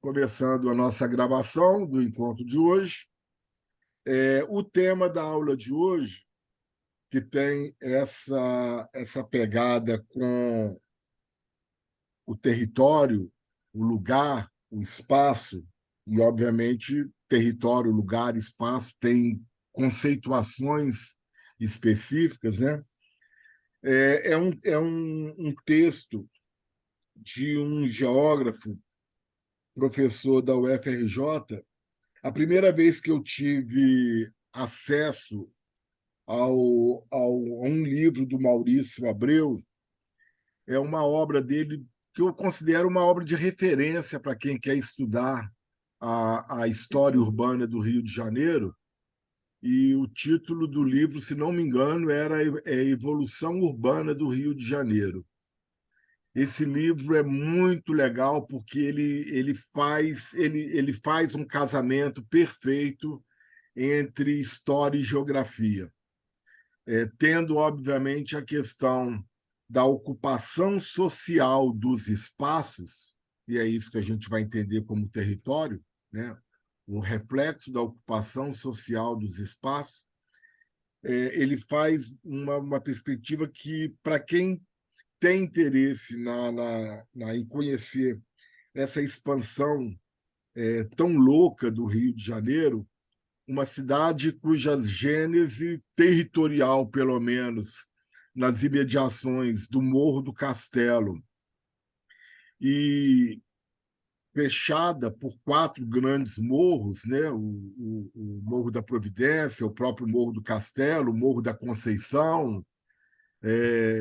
começando a nossa gravação do encontro de hoje. O tema da aula de hoje, que tem essa pegada com o território, o lugar, o espaço, e, obviamente, território, lugar, espaço tem conceituações específicas, né? Um texto de um geógrafo, professor da UFRJ. A primeira vez que eu tive acesso a um livro do Maurício Abreu é uma obra dele que eu considero uma obra de referência para quem quer estudar a história urbana do Rio de Janeiro. E o título do livro, se não me engano, era Evolução Urbana do Rio de Janeiro. Esse livro é muito legal porque ele faz um casamento perfeito entre história e geografia, tendo, obviamente, a questão da ocupação social dos espaços, e é isso que a gente vai entender como território, né? O reflexo da ocupação social dos espaços. Ele faz uma perspectiva que, para quem tem interesse em conhecer essa expansão tão louca do Rio de Janeiro, uma cidade cuja gênese territorial, pelo menos, nas imediações do Morro do Castelo, e fechada por 4 grandes morros, né? O Morro da Providência, o próprio Morro do Castelo, o Morro da Conceição,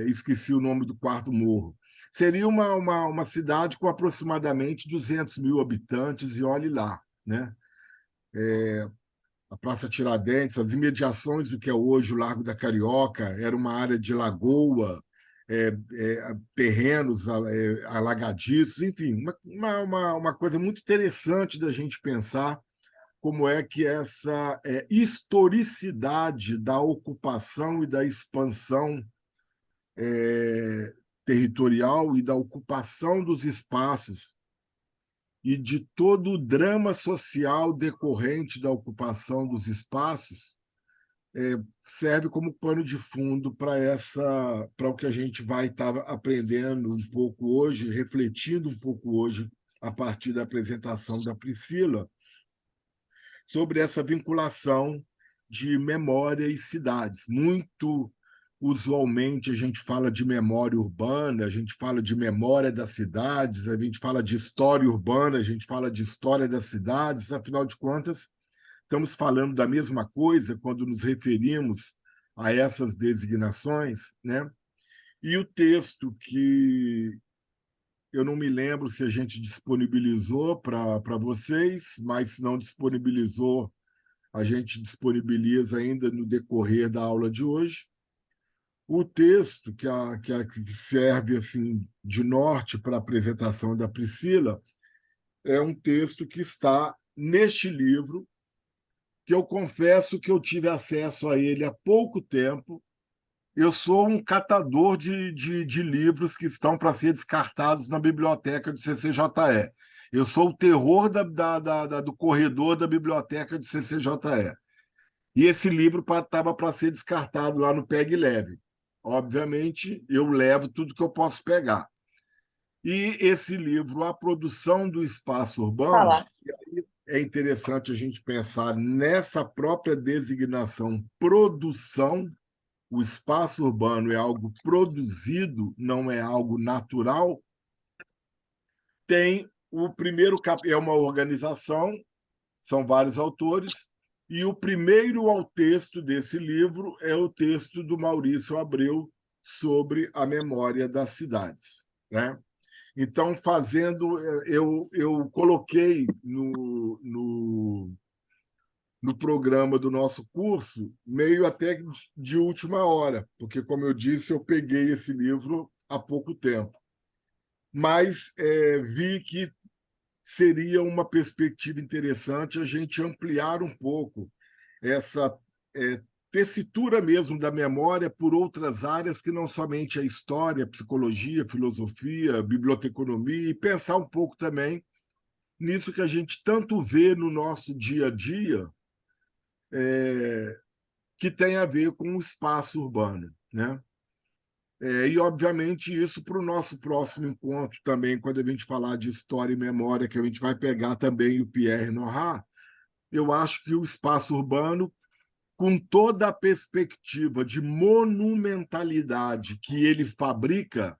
esqueci o nome do quarto morro. Seria uma cidade com aproximadamente 200 mil habitantes, e olhe lá, né? A Praça Tiradentes, as imediações do que é hoje o Largo da Carioca, era uma área de lagoa, terrenos alagadiços, enfim, uma coisa muito interessante da gente pensar como é que essa historicidade da ocupação e da expansão territorial e da ocupação dos espaços e de todo o drama social decorrente da ocupação dos espaços serve como pano de fundo para o que a gente vai estar aprendendo um pouco hoje, refletindo um pouco hoje, a partir da apresentação da Priscila, sobre essa vinculação de memória e cidades. Muito usualmente a gente fala de memória urbana, a gente fala de memória das cidades, a gente fala de história urbana, a gente fala de história das cidades, afinal de contas, estamos falando da mesma coisa quando nos referimos a essas designações, né? E o texto que eu não me lembro se a gente disponibilizou para vocês, mas se não disponibilizou, a gente disponibiliza ainda no decorrer da aula de hoje. O texto que serve assim de norte para a apresentação da Priscila é um texto que está neste livro, que eu confesso que eu tive acesso a ele há pouco tempo. Eu sou um catador de livros que estão para ser descartados na biblioteca do CCJE. Eu sou o terror do corredor da biblioteca do CCJE. E esse livro estava para ser descartado lá no Pegue Leve. Obviamente, eu levo tudo que eu posso pegar. E esse livro, A Produção do Espaço Urbano, Falar. é interessante a gente pensar nessa própria designação produção. O espaço urbano é algo produzido, não é algo natural. Tem o primeiro capítulo, é uma organização, são vários autores, e o primeiro ao texto desse livro é o texto do Maurício Abreu sobre a memória das cidades, né? Então, eu coloquei no programa do nosso curso, meio até de última hora, porque, como eu disse, eu peguei esse livro há pouco tempo. Mas vi que seria uma perspectiva interessante a gente ampliar um pouco essa tessitura mesmo da memória por outras áreas que não somente a história, a psicologia, a filosofia, a biblioteconomia, e pensar um pouco também nisso que a gente tanto vê no nosso dia a dia, que tem a ver com o espaço urbano, né? E, obviamente, isso para o nosso próximo encontro também, quando a gente falar de história e memória, que a gente vai pegar também o Pierre Nora, eu acho que o espaço urbano, com toda a perspectiva de monumentalidade que ele fabrica,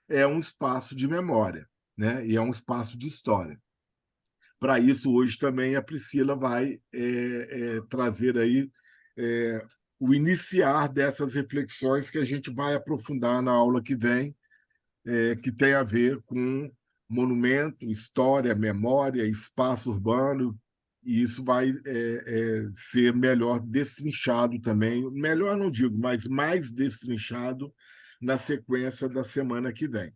é um espaço de memória, né? E é um espaço de história. Para isso, hoje também a Priscila vai trazer aí é, o iniciar dessas reflexões que a gente vai aprofundar na aula que vem, que tem a ver com monumento, história, memória, espaço urbano, e isso vai ser melhor destrinchado também, melhor não digo, mas mais destrinchado na sequência da semana que vem,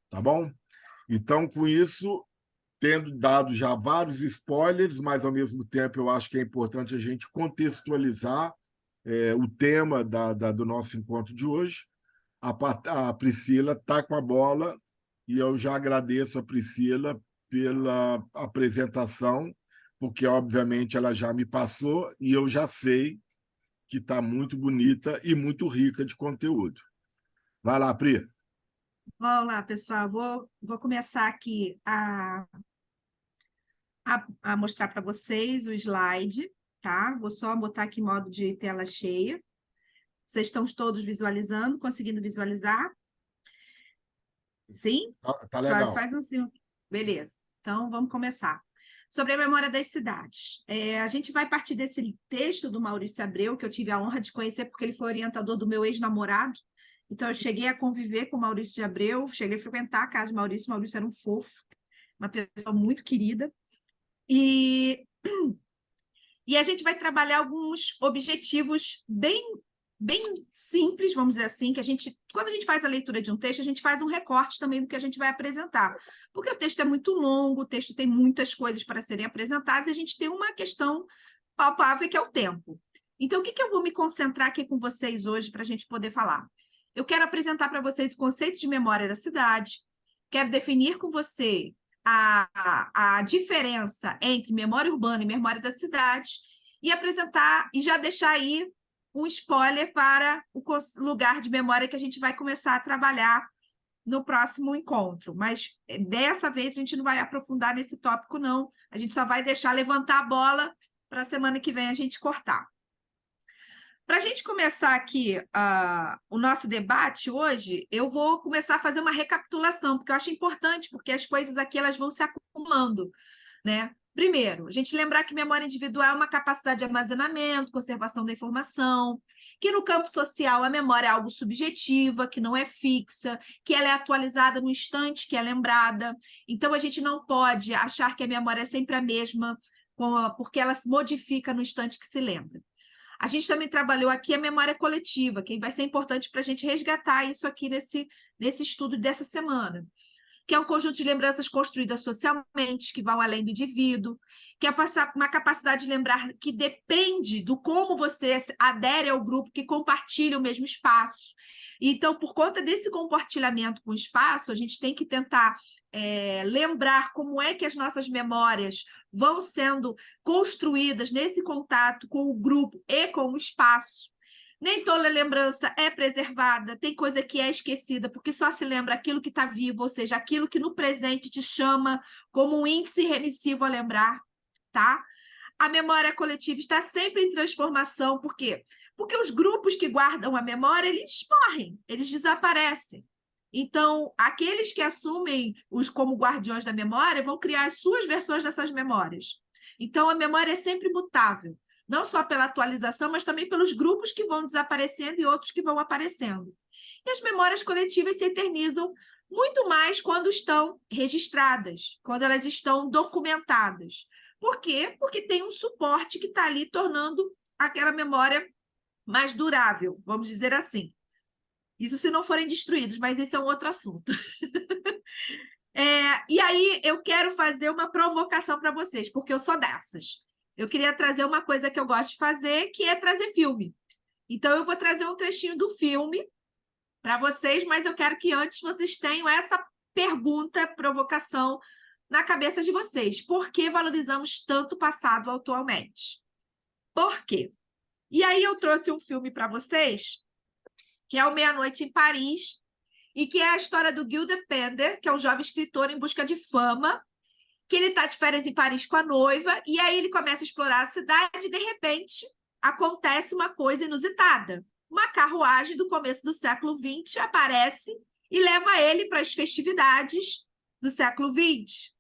tá bom? Então, com isso, tendo dado já vários spoilers, mas ao mesmo tempo eu acho que é importante a gente contextualizar o tema do nosso encontro de hoje. A Priscila está com a bola e eu já agradeço a Priscila pela apresentação, porque obviamente ela já me passou e eu já sei que está muito bonita e muito rica de conteúdo. Vai lá, Pri. Vamos lá, pessoal. Vou começar aqui a mostrar para vocês o slide, tá? Vou só botar aqui em modo de tela cheia. Vocês estão todos visualizando, conseguindo visualizar? Sim? Tá Só legal. faz um sim. Beleza. Então, vamos começar. Sobre a memória das cidades. A gente vai partir desse texto do Maurício Abreu, que eu tive a honra de conhecer, porque ele foi orientador do meu ex-namorado. Então, eu cheguei a conviver com o Maurício de Abreu, cheguei a frequentar a casa do Maurício. Maurício era um fofo, uma pessoa muito querida. E a gente vai trabalhar alguns objetivos bem simples, vamos dizer assim, que quando a gente faz a leitura de um texto, a gente faz um recorte também do que a gente vai apresentar. Porque o texto é muito longo, o texto tem muitas coisas para serem apresentadas, e a gente tem uma questão palpável que é o tempo. Então, o que eu vou me concentrar aqui com vocês hoje para a gente poder falar? Eu quero apresentar para vocês o conceito de memória da cidade, quero definir com você a diferença entre memória urbana e memória da cidade e apresentar e já deixar aí um spoiler para o lugar de memória que a gente vai começar a trabalhar no próximo encontro. Mas dessa vez a gente não vai aprofundar nesse tópico, não. A gente só vai deixar levantar a bola para a semana que vem a gente cortar. Para a gente começar aqui o nosso debate hoje, eu vou começar a fazer uma recapitulação, porque eu acho importante, porque as coisas aqui elas vão se acumulando, né? Primeiro, a gente lembrar que memória individual é uma capacidade de armazenamento, conservação da informação, que no campo social a memória é algo subjetiva, que não é fixa, que ela é atualizada no instante que é lembrada. Então, a gente não pode achar que a memória é sempre a mesma, porque ela se modifica no instante que se lembra. A gente também trabalhou aqui a memória coletiva, que vai ser importante para a gente resgatar isso aqui nesse estudo dessa semana, que é um conjunto de lembranças construídas socialmente, que vão além do indivíduo, que é uma capacidade de lembrar que depende do como você adere ao grupo que compartilha o mesmo espaço. Então, por conta desse compartilhamento com o espaço, a gente tem que tentar lembrar como é que as nossas memórias vão sendo construídas nesse contato com o grupo e com o espaço. Nem toda lembrança é preservada, tem coisa que é esquecida, porque só se lembra aquilo que está vivo, ou seja, aquilo que no presente te chama como um índice remissivo a lembrar, tá? A memória coletiva está sempre em transformação, por quê? Porque os grupos que guardam a memória, eles morrem, eles desaparecem. Então, aqueles que assumem como guardiões da memória vão criar as suas versões dessas memórias. Então, a memória é sempre mutável, não só pela atualização, mas também pelos grupos que vão desaparecendo e outros que vão aparecendo. E as memórias coletivas se eternizam muito mais quando estão registradas, quando elas estão documentadas. Por quê? Porque tem um suporte que está ali tornando aquela memória mais durável, vamos dizer assim. Isso se não forem destruídos, mas esse é um outro assunto. E aí eu quero fazer uma provocação para vocês, porque eu sou dessas. Eu queria trazer uma coisa que eu gosto de fazer, que é trazer filme. Então, eu vou trazer um trechinho do filme para vocês, mas eu quero que antes vocês tenham essa pergunta, provocação na cabeça de vocês. Por que valorizamos tanto o passado atualmente? Por quê? E aí eu trouxe um filme para vocês, que é o Meia-Noite em Paris, e que é a história do Guy de Pender, que é um jovem escritor em busca de fama, que ele está de férias em Paris com a noiva, e aí ele começa a explorar a cidade e, de repente, acontece uma coisa inusitada. Uma carruagem do começo do século XX aparece e leva ele para as festividades do século XX.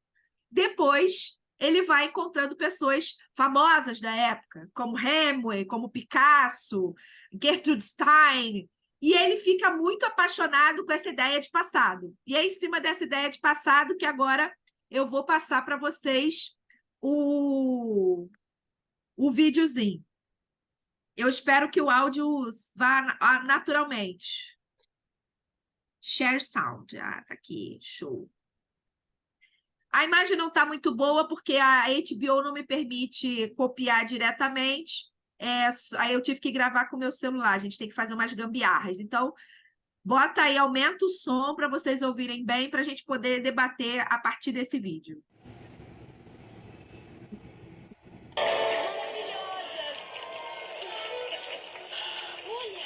Depois, ele vai encontrando pessoas famosas da época, como Hemingway, como Picasso, Gertrude Stein, e ele fica muito apaixonado com essa ideia de passado. E é em cima dessa ideia de passado que agora eu vou passar para vocês o videozinho. Eu espero que o áudio vá naturalmente. Share sound. Ah, tá aqui, show. A imagem não está muito boa porque a HBO não me permite copiar diretamente. Aí eu tive que gravar com o meu celular. A gente tem que fazer umas gambiarras. Então, bota aí, aumenta o som para vocês ouvirem bem, para a gente poder debater a partir desse vídeo. Maravilhosas! Olha!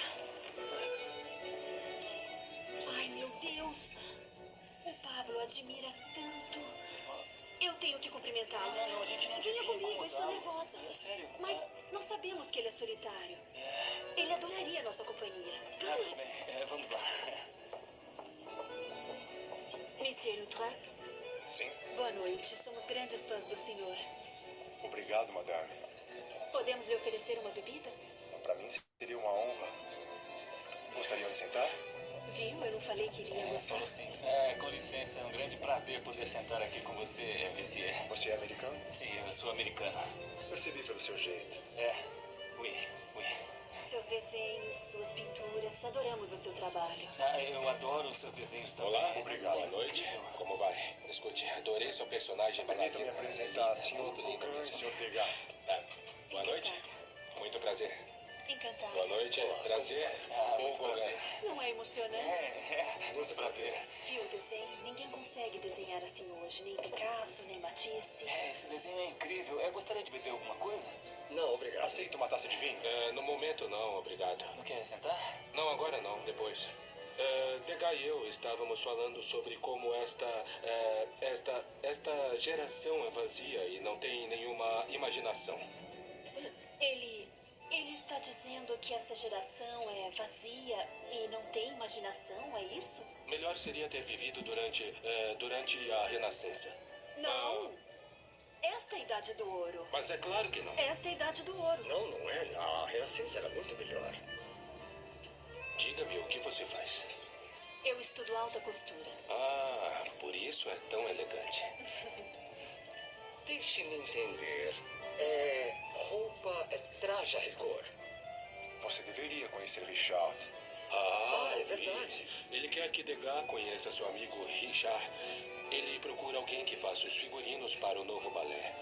Ai, meu Deus! O Pablo admira tanto. Eu tenho que cumprimentá-lo. Não, a gente não Venha devia comigo, estou incomodá-lo. nervosa. É sério? Mas não sabemos que ele é solitário. Ele adoraria a nossa companhia. Tudo Vamos, bem. Vamos lá. Monsieur Lautrec. Sim, Boa noite. Somos grandes fãs do senhor. obrigado, madame. Podemos lhe oferecer uma bebida? Para mim seria uma honra. Gostariam de sentar? Viu? Eu não falei que iria gostar. Falou sim. Com licença, é um grande prazer poder sentar aqui com você, Messier. Você é americano? Sim, eu sou americano. Percebi pelo seu jeito. Oui, oui. Seus desenhos, suas pinturas, adoramos o seu trabalho. Eu adoro os seus desenhos também. Olá, obrigado. Boa noite. Incrível. Como vai? Escute, adorei seu personagem. Permita me apresentar, Sr. Duncan e Sr. Degas. Boa noite. Encantada. Muito prazer. Encantada. Boa noite. Prazer. Muito prazer. Não é emocionante? Muito prazer. Viu o desenho? Ninguém consegue desenhar assim hoje. Nem Picasso, nem Matisse. Esse desenho é incrível. Eu gostaria de beber alguma coisa? Não, obrigado. Aceito uma taça de vinho? No momento não, obrigado. Não quer sentar? Não, agora não, depois. Degas e eu estávamos falando sobre como esta geração é vazia e não tem nenhuma imaginação. Ele está dizendo que essa geração é vazia e não tem imaginação, é isso? Melhor seria ter vivido durante a Renascença. Não. Esta é a Idade do Ouro. Mas é claro que não. Esta é a Idade do Ouro. Não, não é. A Renascença era muito melhor. Diga-me o que você faz. Eu estudo alta costura. Ah, por isso é tão elegante. Deixe-me entender. Roupa é traje a rigor. Você deveria conhecer Richard. É verdade. Ele quer que Degas conheça seu amigo Richard. Ele procura alguém que faça os figurinos para o novo balé.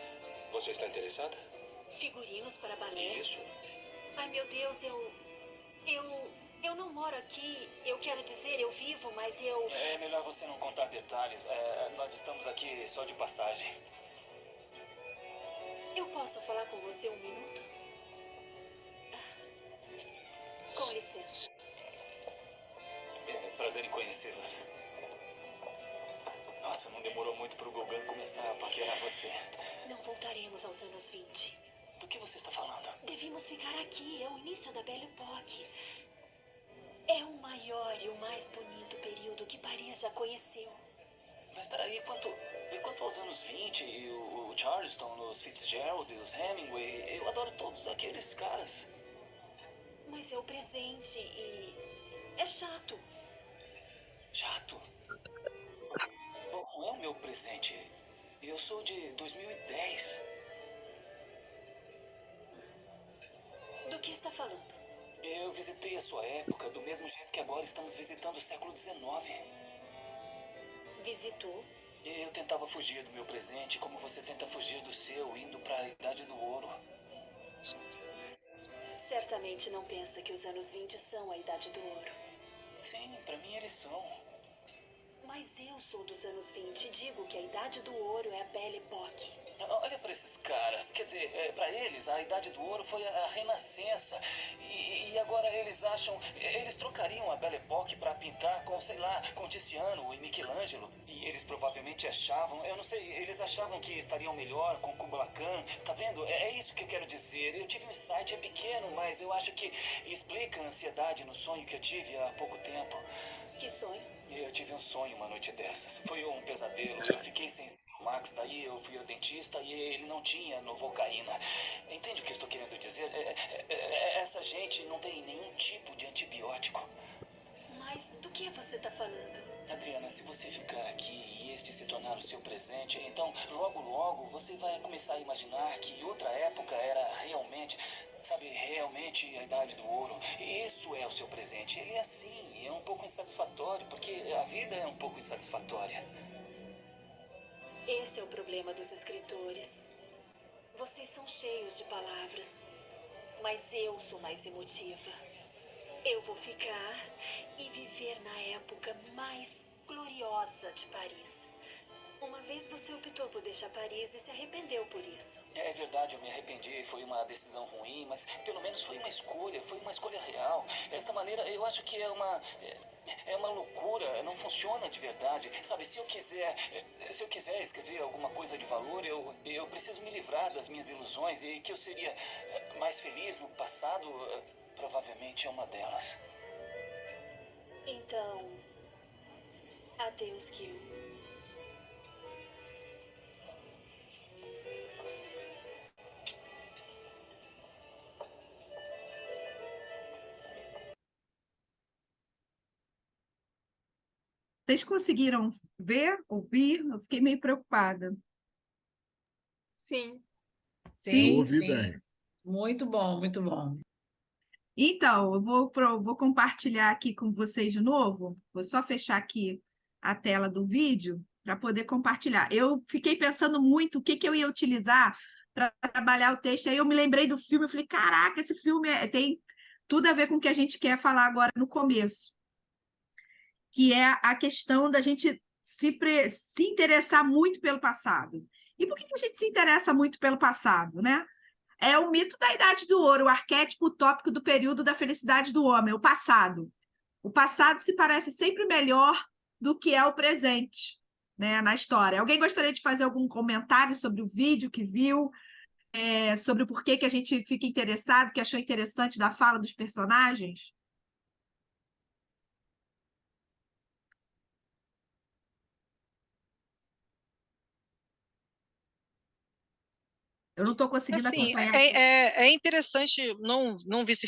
Você está interessada? Figurinos para balé? Isso. Ai, meu Deus, eu não moro aqui. Eu quero dizer, eu vivo, mas eu... É melhor você não contar detalhes. Nós estamos aqui só de passagem. Eu posso falar com você um minuto? Com licença. Prazer em conhecê-los. Nossa, não demorou muito para o Gauguin começar a paquerar você. Não voltaremos aos anos 20. Do que você está falando? Devíamos ficar aqui. É o início da Belle Époque. É o maior e o mais bonito período que Paris já conheceu. Mas peraí, quanto aos anos 20, e o Charleston, os Fitzgerald, os Hemingway, eu adoro todos aqueles caras. Mas é o presente e... é chato. Chato? Bom, não é o meu presente. Eu sou de 2010. Do que está falando? Eu visitei a sua época do mesmo jeito que agora estamos visitando o século XIX. Visitou? Eu tentava fugir do meu presente como você tenta fugir do seu, indo para a Idade do Ouro. Certamente não pensa que os anos 20 são a Idade do Ouro. Sim, para mim eles são. Mas eu sou dos anos 20 e digo que a Idade do Ouro é a Belle Époque. Olha para esses caras, quer dizer, para eles a Idade do Ouro foi a Renascença e agora eles acham, eles trocariam a Belle Époque para pintar com, sei lá, com Tiziano e Michelangelo e eles provavelmente achavam, eu não sei, eles achavam que estariam melhor com Kubla Khan, tá vendo? É isso que eu quero dizer, eu tive um insight, é pequeno, mas eu acho que explica a ansiedade no sonho que eu tive há pouco tempo. Que sonho? Eu tive um sonho uma noite dessas. Foi um pesadelo. Eu fiquei sem Max, daí eu fui ao dentista e ele não tinha novocaína. Entende o que eu estou querendo dizer? Essa gente não tem nenhum tipo de antibiótico. Mas do que você está falando? Adriana, se você ficar aqui e este se tornar o seu presente, então logo logo você vai começar a imaginar que outra época era realmente, sabe, realmente a Idade do Ouro. E isso é o seu presente. Ele é assim, é um pouco insatisfatório, porque a vida é um pouco insatisfatória. Esse é o problema dos escritores. Vocês são cheios de palavras, mas eu sou mais emotiva. Eu vou ficar e viver na época mais gloriosa de Paris. Uma vez você optou por deixar Paris e se arrependeu por isso. É verdade, eu me arrependi, foi uma decisão ruim, mas pelo menos foi uma escolha real. Dessa maneira, eu acho que é uma loucura, não funciona de verdade. Sabe, se eu quiser escrever alguma coisa de valor, eu preciso me livrar das minhas ilusões e que eu seria mais feliz no passado, provavelmente é uma delas. Então, adeus, Kill. Vocês conseguiram ver, ouvir? Eu fiquei meio preocupada. Sim, Eu sim, ouvi sim. bem. Muito bom, muito bom. Então, eu vou compartilhar aqui com vocês de novo. Vou só fechar aqui a tela do vídeo para poder compartilhar. Eu fiquei pensando muito o que eu ia utilizar para trabalhar o texto. Aí eu me lembrei do filme, eu falei, caraca, esse filme tem tudo a ver com o que a gente quer falar agora no começo, que é a questão da gente se interessar muito pelo passado. E por que a gente se interessa muito pelo passado, né? É o mito da Idade do Ouro, o arquétipo utópico do período da felicidade do homem, o passado. O passado se parece sempre melhor do que é o presente, né, na história. Alguém gostaria de fazer algum comentário sobre o vídeo que viu, sobre o porquê que a gente fica interessado, que achou interessante da fala dos personagens? Eu não estou conseguindo Assim, acompanhar. é interessante, não vi esse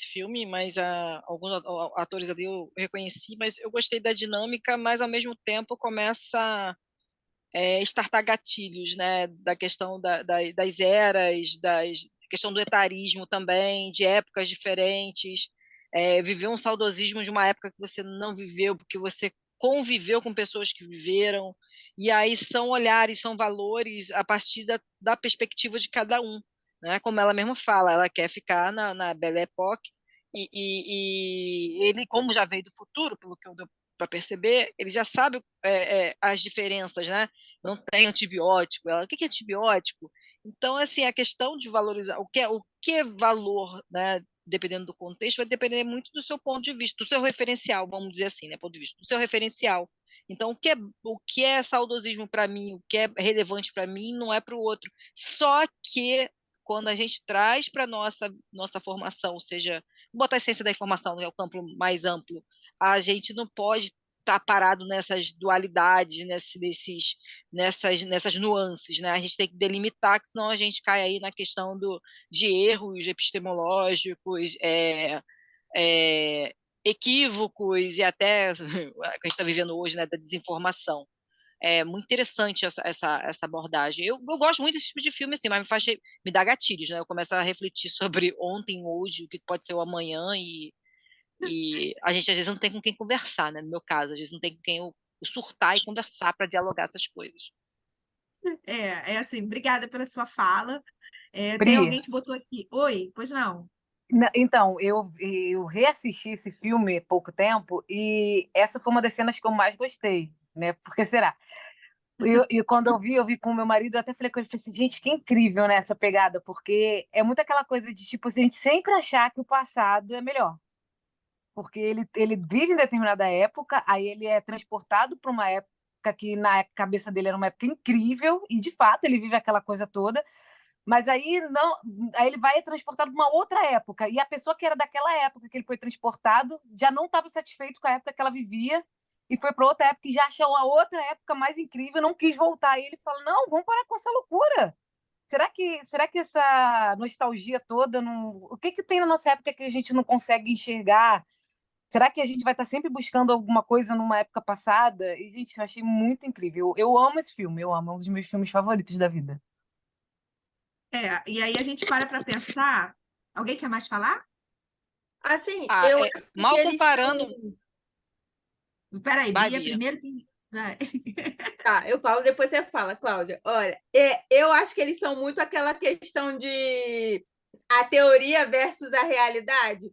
filme, mas alguns atores ali eu reconheci, mas eu gostei da dinâmica, mas ao mesmo tempo começa startar gatilhos, né, da questão das eras, questão do etarismo também, de épocas diferentes, viver um saudosismo de uma época que você não viveu, porque você conviveu com pessoas que viveram, e aí são olhares, são valores a partir da perspectiva de cada um, né? Como ela mesma fala, ela quer ficar na Belle Époque, e ele, como já veio do futuro, pelo que eu deu para perceber, ele já sabe as diferenças, né? Não tem antibiótico. Ela, o que é antibiótico? Então, assim, a questão de valorizar, o que é valor, né? Dependendo do contexto, vai depender muito do seu ponto de vista, do seu referencial, vamos dizer assim, né? Ponto de vista, do seu referencial. Então, o que é saudosismo para mim, o que é relevante para mim, não é para o outro. Só que quando a gente traz para nossa formação, ou seja, botar a essência da informação, que é o campo mais amplo, a gente não pode estar parado nessas dualidades, nessas nuances, né? A gente tem que delimitar, que senão a gente cai aí na questão de erros epistemológicos, equívocos e até a que a gente está vivendo hoje, né, da desinformação. É muito interessante essa abordagem. Eu gosto muito desse tipo de filme, assim, mas me dá gatilhos, né? Eu começo a refletir sobre ontem, hoje, o que pode ser o amanhã e a gente às vezes não tem com quem conversar, né? No meu caso, às vezes não tem com quem eu surtar e conversar para dialogar essas coisas. Assim, obrigada pela sua fala. Tem Pri, alguém que botou aqui. Oi, pois não. Então, eu reassisti esse filme há pouco tempo e essa foi uma das cenas que eu mais gostei, né? Por que será? E quando eu vi com o meu marido, eu até falei com ele, falei assim, gente, que incrível, né, essa pegada, porque é muito aquela coisa de, tipo, assim, a gente sempre achar que o passado é melhor. Porque ele vive em determinada época, aí ele é transportado para uma época que na cabeça dele era uma época incrível, e de fato ele vive aquela coisa toda, mas aí não, aí ele vai transportado para uma outra época, e a pessoa que era daquela época que ele foi transportado já não estava satisfeito com a época que ela vivia, e foi para outra época e já achou a outra época mais incrível, não quis voltar. E ele fala: não, vamos parar com essa loucura. Será que essa nostalgia toda não. O que tem na nossa época que a gente não consegue enxergar? Será que a gente vai estar sempre buscando alguma coisa numa época passada? E, gente, eu achei muito incrível. Eu amo esse filme, eu amo, é um dos meus filmes favoritos da vida. E aí a gente para pensar. Alguém quer mais falar? Assim, Ah, eu acho que mal eles comparando. estão. Peraí, Vai, Bia, Bia. primeiro que. Vai. Tá, eu falo, depois você fala, Cláudia. Olha, eu acho que eles são muito aquela questão de a teoria versus a realidade.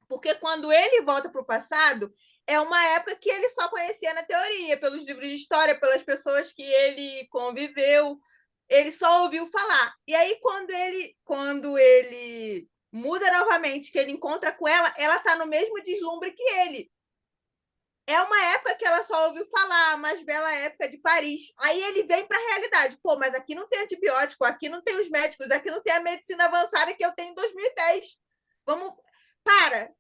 Porque quando ele volta para o passado, é uma época que ele só conhecia na teoria, pelos livros de história, pelas pessoas que ele conviveu, ele só ouviu falar. E aí, quando ele muda novamente, que ele encontra com ela está no mesmo deslumbre que ele. É uma época que ela só ouviu falar, a mais bela época de Paris. Aí ele vem para a realidade. Pô, mas aqui não tem antibiótico, aqui não tem os médicos, aqui não tem a medicina avançada que eu tenho em 2010. Vamos,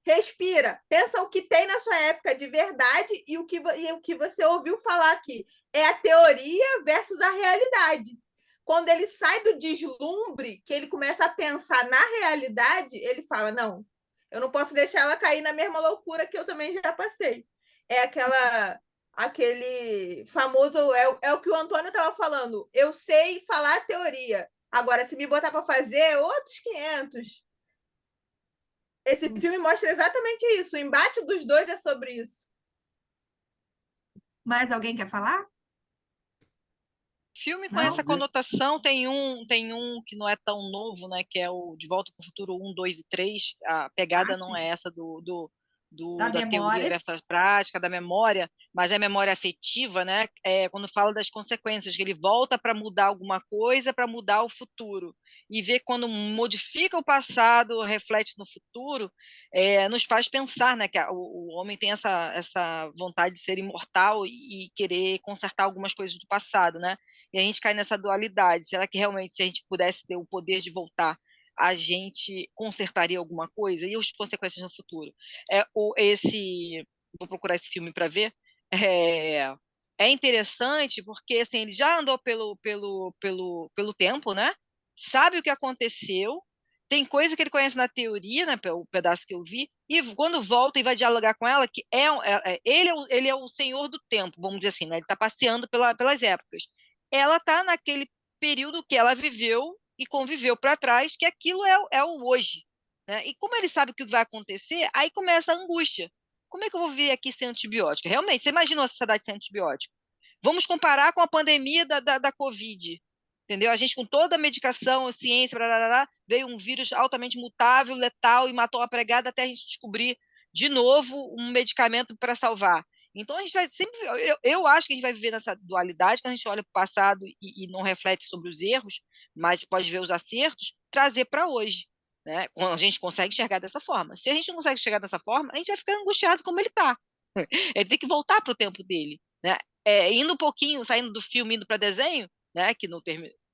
respira, pensa o que tem na sua época de verdade e o que você ouviu falar aqui. É a teoria versus a realidade. Quando ele sai do deslumbre, que ele começa a pensar na realidade, ele fala: não, eu não posso deixar ela cair na mesma loucura que eu também já passei. É aquele famoso, é o que o Antônio estava falando. Eu sei falar a teoria. Agora, se me botar para fazer, outros 500. Esse filme mostra exatamente isso. O embate dos dois é sobre isso. Mais alguém quer falar? Filme com Não? essa conotação tem um que não é tão novo, né? Que é o De Volta para o Futuro 1, 2 e 3. A pegada não Sim. é essa Da da teoria memória. versus a prática, da memória, mas é memória afetiva, né? Quando fala das consequências, que ele volta para mudar alguma coisa, para mudar o futuro. E ver quando modifica o passado, reflete no futuro, nos faz pensar, né? Que o homem tem essa vontade de ser imortal e querer consertar algumas coisas do passado, né? E a gente cai nessa dualidade. Será que realmente, se a gente pudesse ter o poder de voltar, a gente consertaria alguma coisa? E as consequências no futuro? Vou procurar esse filme para ver. É, é interessante porque assim, ele já andou pelo tempo, né? Sabe o que aconteceu. Tem coisa que ele conhece na teoria, né, o pedaço que eu vi, e quando volta e vai dialogar com ela, que ele é o senhor do tempo, vamos dizer assim, né? Ele está passeando pelas épocas. Ela está naquele período que ela viveu e conviveu para trás, que aquilo é o hoje. Né? E como ele sabe o que vai acontecer, aí começa a angústia. Como é que eu vou viver aqui sem antibiótico? Realmente, você imagina uma sociedade sem antibiótico? Vamos comparar com a pandemia da Covid. Entendeu? A gente, com toda a medicação, a ciência, blá, blá, blá, veio um vírus altamente mutável, letal, e matou uma pregada até a gente descobrir de novo um medicamento para salvar. Então, a gente vai sempre. Eu acho que a gente vai viver nessa dualidade, quando a gente olha para o passado e não reflete sobre os erros, mas pode ver os acertos, trazer para hoje. Né? A gente consegue enxergar dessa forma. Se a gente não consegue enxergar dessa forma, a gente vai ficar angustiado como ele está. Ele tem que voltar para o tempo dele. Né? Indo um pouquinho, saindo do filme, indo para desenho, né? Que não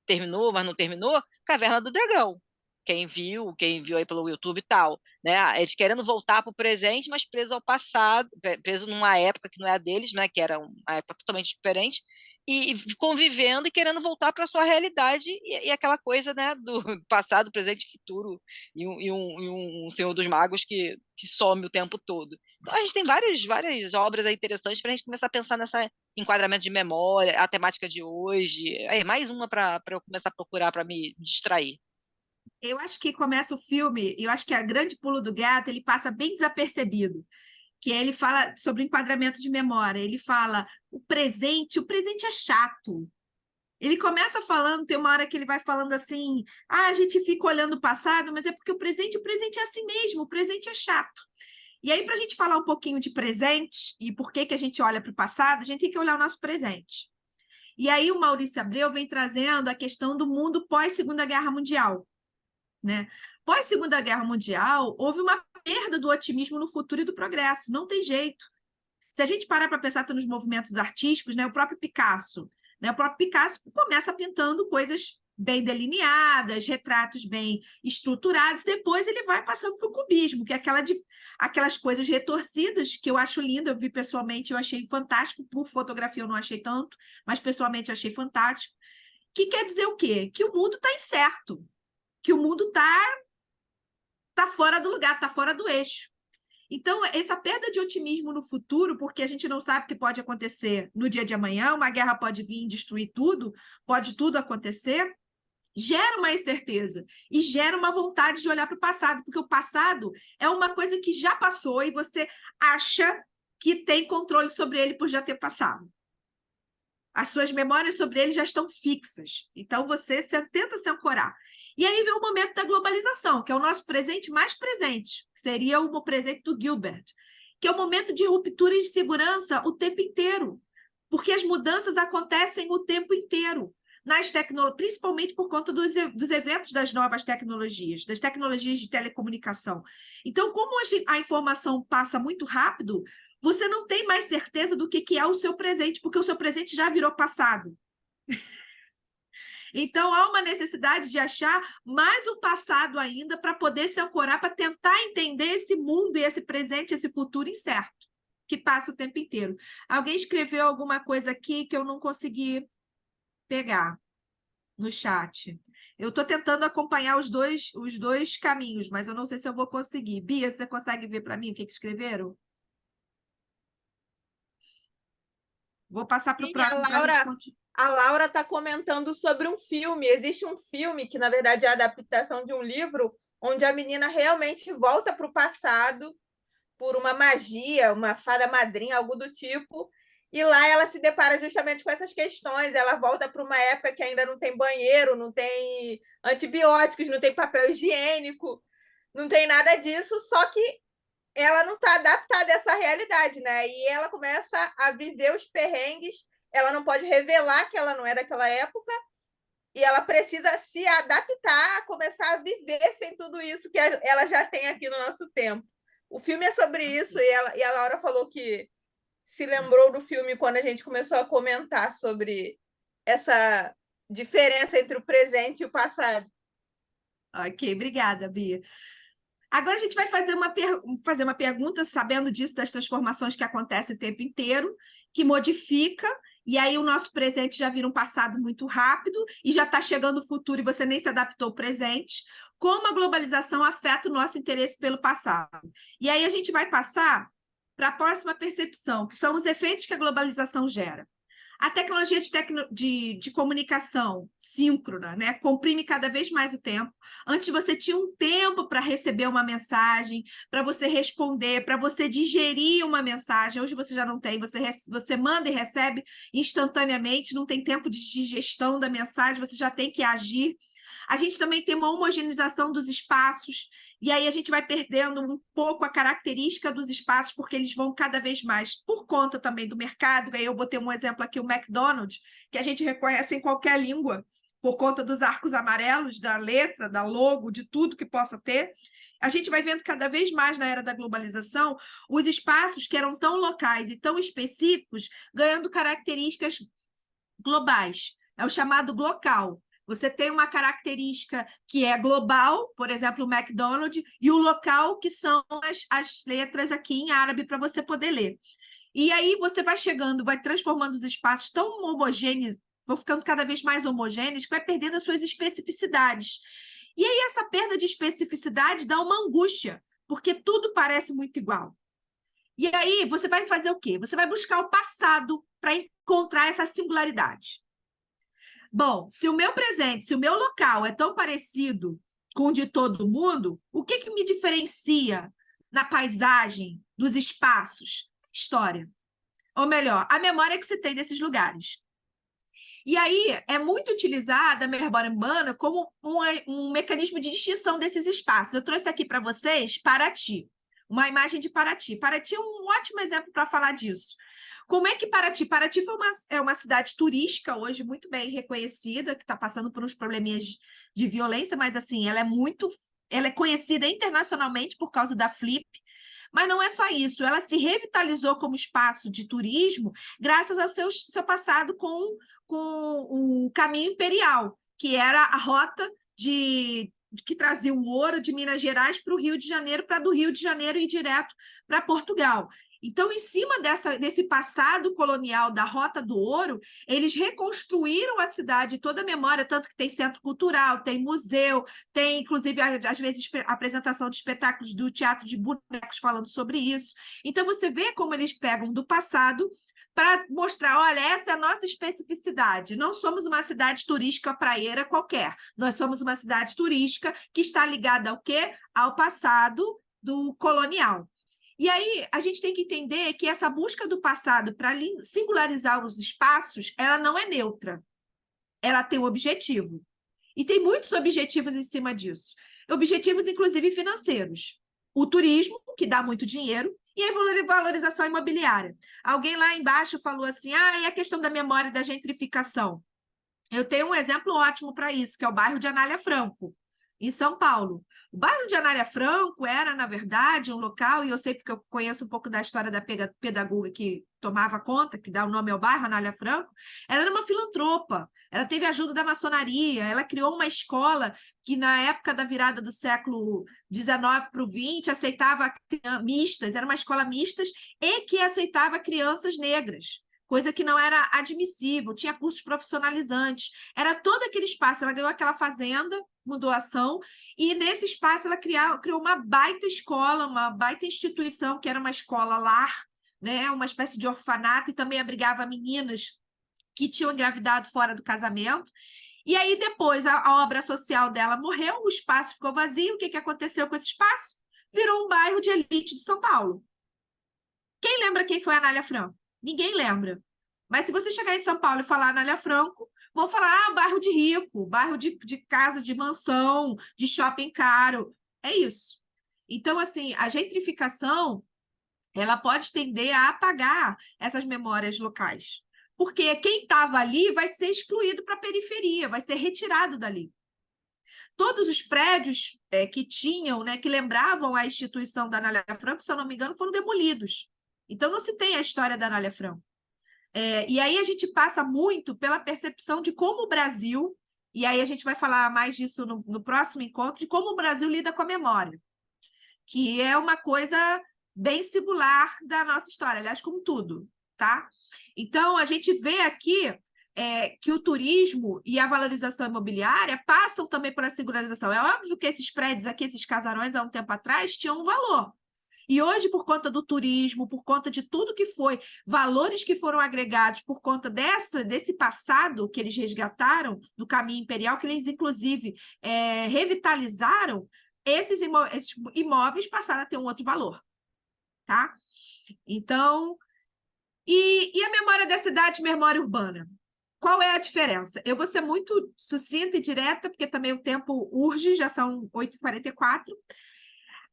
terminou, mas não terminou, Caverna do Dragão. Quem viu aí pelo YouTube e tal, né? Eles querendo voltar para o presente, mas preso ao passado, preso numa época que não é a deles, né? Que era uma época totalmente diferente, e convivendo e querendo voltar para a sua realidade e aquela coisa, né? Do passado, presente e futuro, e um Senhor dos Magos que some o tempo todo. Então, a gente tem várias obras aí interessantes para a gente começar a pensar nessa enquadramento de memória, a temática de hoje. Mais uma para eu começar a procurar para me distrair. Eu acho que começa o filme, eu acho que a grande pulo do gato, ele passa bem desapercebido, que ele fala sobre o enquadramento de memória. Ele fala, o presente é chato. Ele começa falando, tem uma hora que ele vai falando assim, a gente fica olhando o passado, mas é porque o presente é assim mesmo, o presente é chato. E aí, para a gente falar um pouquinho de presente e por que a gente olha para o passado, a gente tem que olhar o nosso presente. E aí o Maurício Abreu vem trazendo a questão do mundo pós-Segunda Guerra Mundial, né? Pós-Segunda Guerra Mundial, houve uma perda do otimismo no futuro e do progresso, não tem jeito. Se a gente parar para pensar nos movimentos artísticos, né, o próprio Picasso começa pintando coisas bem delineadas, retratos bem estruturados, depois ele vai passando para o cubismo, que é aquelas coisas retorcidas, que eu acho lindo, eu vi pessoalmente, eu achei fantástico, por fotografia eu não achei tanto, mas pessoalmente eu achei fantástico, que quer dizer o quê? Que o mundo está incerto, que o mundo está fora do lugar, está fora do eixo. Então, essa perda de otimismo no futuro, porque a gente não sabe o que pode acontecer no dia de amanhã, uma guerra pode vir e destruir tudo, pode tudo acontecer, gera uma incerteza e gera uma vontade de olhar para o passado, porque o passado é uma coisa que já passou e você acha que tem controle sobre ele por já ter passado. As suas memórias sobre ele já estão fixas, então você tenta se ancorar. E aí vem o momento da globalização, que é o nosso presente mais presente, que seria o presente do Gilbert, que é o momento de ruptura e de segurança o tempo inteiro, porque as mudanças acontecem o tempo inteiro, principalmente por conta dos eventos das novas tecnologias, das tecnologias de telecomunicação. Então, como a informação passa muito rápido, você não tem mais certeza do que é o seu presente, porque o seu presente já virou passado. Então, há uma necessidade de achar mais um passado ainda para poder se ancorar, para tentar entender esse mundo e esse presente, esse futuro incerto, que passa o tempo inteiro. Alguém escreveu alguma coisa aqui que eu não consegui pegar no chat. Eu estou tentando acompanhar os dois caminhos, mas eu não sei se eu vou conseguir. Bia, você consegue ver para mim o que escreveram? Vou passar para o próximo para a gente continuar. A Laura está comentando sobre um filme. Existe um filme que, na verdade, é a adaptação de um livro, onde a menina realmente volta para o passado por uma magia, uma fada madrinha, algo do tipo, e lá ela se depara justamente com essas questões. Ela volta para uma época que ainda não tem banheiro, não tem antibióticos, não tem papel higiênico, não tem nada disso, só que ela não está adaptada a essa realidade, né? E ela começa a viver os perrengues, ela não pode revelar que ela não é daquela época, e ela precisa se adaptar a começar a viver sem tudo isso que ela já tem aqui no nosso tempo. O filme é sobre isso, e a Laura falou que se lembrou do filme quando a gente começou a comentar sobre essa diferença entre o presente e o passado. Ok, obrigada, Bia. Agora a gente vai fazer uma pergunta, sabendo disso, das transformações que acontecem o tempo inteiro, que modifica, e aí o nosso presente já vira um passado muito rápido, e já está chegando o futuro e você nem se adaptou ao presente. Como a globalização afeta o nosso interesse pelo passado? E aí a gente vai passar para a próxima percepção, que são os efeitos que a globalização gera. A tecnologia de comunicação síncrona, né, comprime cada vez mais o tempo. Antes você tinha um tempo para receber uma mensagem, para você responder, para você digerir uma mensagem. Hoje você já não tem, você manda e recebe instantaneamente, não tem tempo de digestão da mensagem, você já tem que agir. A gente também tem uma homogeneização dos espaços, e aí a gente vai perdendo um pouco a característica dos espaços, porque eles vão cada vez mais, por conta também do mercado. Aí eu botei um exemplo aqui, o McDonald's, que a gente reconhece em qualquer língua, por conta dos arcos amarelos, da letra, da logo, de tudo que possa ter. A gente vai vendo cada vez mais na era da globalização os espaços que eram tão locais e tão específicos, ganhando características globais. É o chamado glocal. Você tem uma característica que é global, por exemplo, o McDonald's, e o local, que são as letras aqui em árabe para você poder ler. E aí você vai chegando, vai transformando os espaços tão homogêneos, vão ficando cada vez mais homogêneos, que vai perdendo as suas especificidades. E aí essa perda de especificidade dá uma angústia, porque tudo parece muito igual. E aí você vai fazer o quê? Você vai buscar o passado para encontrar essa singularidade. Bom, se o meu presente, se o meu local é tão parecido com o de todo mundo, o que me diferencia na paisagem, dos espaços? História. Ou melhor, a memória que se tem desses lugares. E aí é muito utilizada a memória urbana como um mecanismo de distinção desses espaços. Eu trouxe aqui para vocês Paraty, uma imagem de Paraty. Paraty é um ótimo exemplo para falar disso. Como é que Paraty? Paraty é uma cidade turística hoje muito bem reconhecida, que está passando por uns probleminhas de violência, mas assim, ela é conhecida internacionalmente por causa da Flip. Mas não é só isso, ela se revitalizou como espaço de turismo graças ao seu passado com o caminho imperial, que era a rota que trazia o ouro de Minas Gerais para o Rio de Janeiro, para do Rio de Janeiro ir direto para Portugal. Então, em cima desse passado colonial da Rota do Ouro, eles reconstruíram a cidade, toda a memória, tanto que tem centro cultural, tem museu, tem, inclusive, às vezes, apresentação de espetáculos do Teatro de Bonecos falando sobre isso. Então, você vê como eles pegam do passado para mostrar, olha, essa é a nossa especificidade. Não somos uma cidade turística praieira qualquer. Nós somos uma cidade turística que está ligada ao quê? Ao passado do colonial. E aí, a gente tem que entender que essa busca do passado para singularizar os espaços, ela não é neutra. Ela tem um objetivo. E tem muitos objetivos em cima disso. Objetivos, inclusive, financeiros. O turismo, que dá muito dinheiro, e a valorização imobiliária. Alguém lá embaixo falou assim, e a questão da memória e da gentrificação? Eu tenho um exemplo ótimo para isso, que é o bairro de Anália Franco, em São Paulo. O bairro de Anália Franco era, na verdade, um local, e eu sei porque eu conheço um pouco da história da pedagoga que tomava conta, que dá o nome ao bairro, Anália Franco. Ela era uma filantropa, ela teve ajuda da maçonaria, ela criou uma escola que, na época da virada do século XIX para o XX, aceitava mistas, era uma escola mistas, e que aceitava crianças negras, coisa que não era admissível, tinha cursos profissionalizantes, era todo aquele espaço, ela ganhou aquela fazenda, uma doação, e nesse espaço ela criou uma baita escola, uma baita instituição, que era uma escola lar, né, uma espécie de orfanato, e também abrigava meninas que tinham engravidado fora do casamento. E aí depois a obra social dela morreu, o espaço ficou vazio, o que aconteceu com esse espaço? Virou um bairro de elite de São Paulo. Quem lembra quem foi a Anália Franco? Ninguém lembra. Mas se você chegar em São Paulo e falar Anália Franco, vão falar, bairro de rico, bairro de casa, de mansão, de shopping caro. É isso. Então, assim, a gentrificação, ela pode tender a apagar essas memórias locais. Porque quem estava ali vai ser excluído para a periferia, vai ser retirado dali. Todos os prédios que tinham, né, que lembravam a instituição da Anália Franco, se eu não me engano, foram demolidos. Então, não se tem a história da Anália Franco. E aí a gente passa muito pela percepção de como o Brasil, e aí a gente vai falar mais disso no próximo encontro, de como o Brasil lida com a memória, que é uma coisa bem singular da nossa história, aliás, como tudo, tá? Então, a gente vê aqui que o turismo e a valorização imobiliária passam também por a singularização. É óbvio que esses prédios aqui, esses casarões, há um tempo atrás, tinham um valor. E hoje, por conta do turismo, por conta de tudo que foi, valores que foram agregados por conta desse passado que eles resgataram do caminho imperial, que eles, inclusive, revitalizaram, esses imóveis passaram a ter um outro valor. Tá? Então, e a memória da cidade, memória urbana? Qual é a diferença? Eu vou ser muito sucinta e direta, porque também o tempo urge, já são 8h44.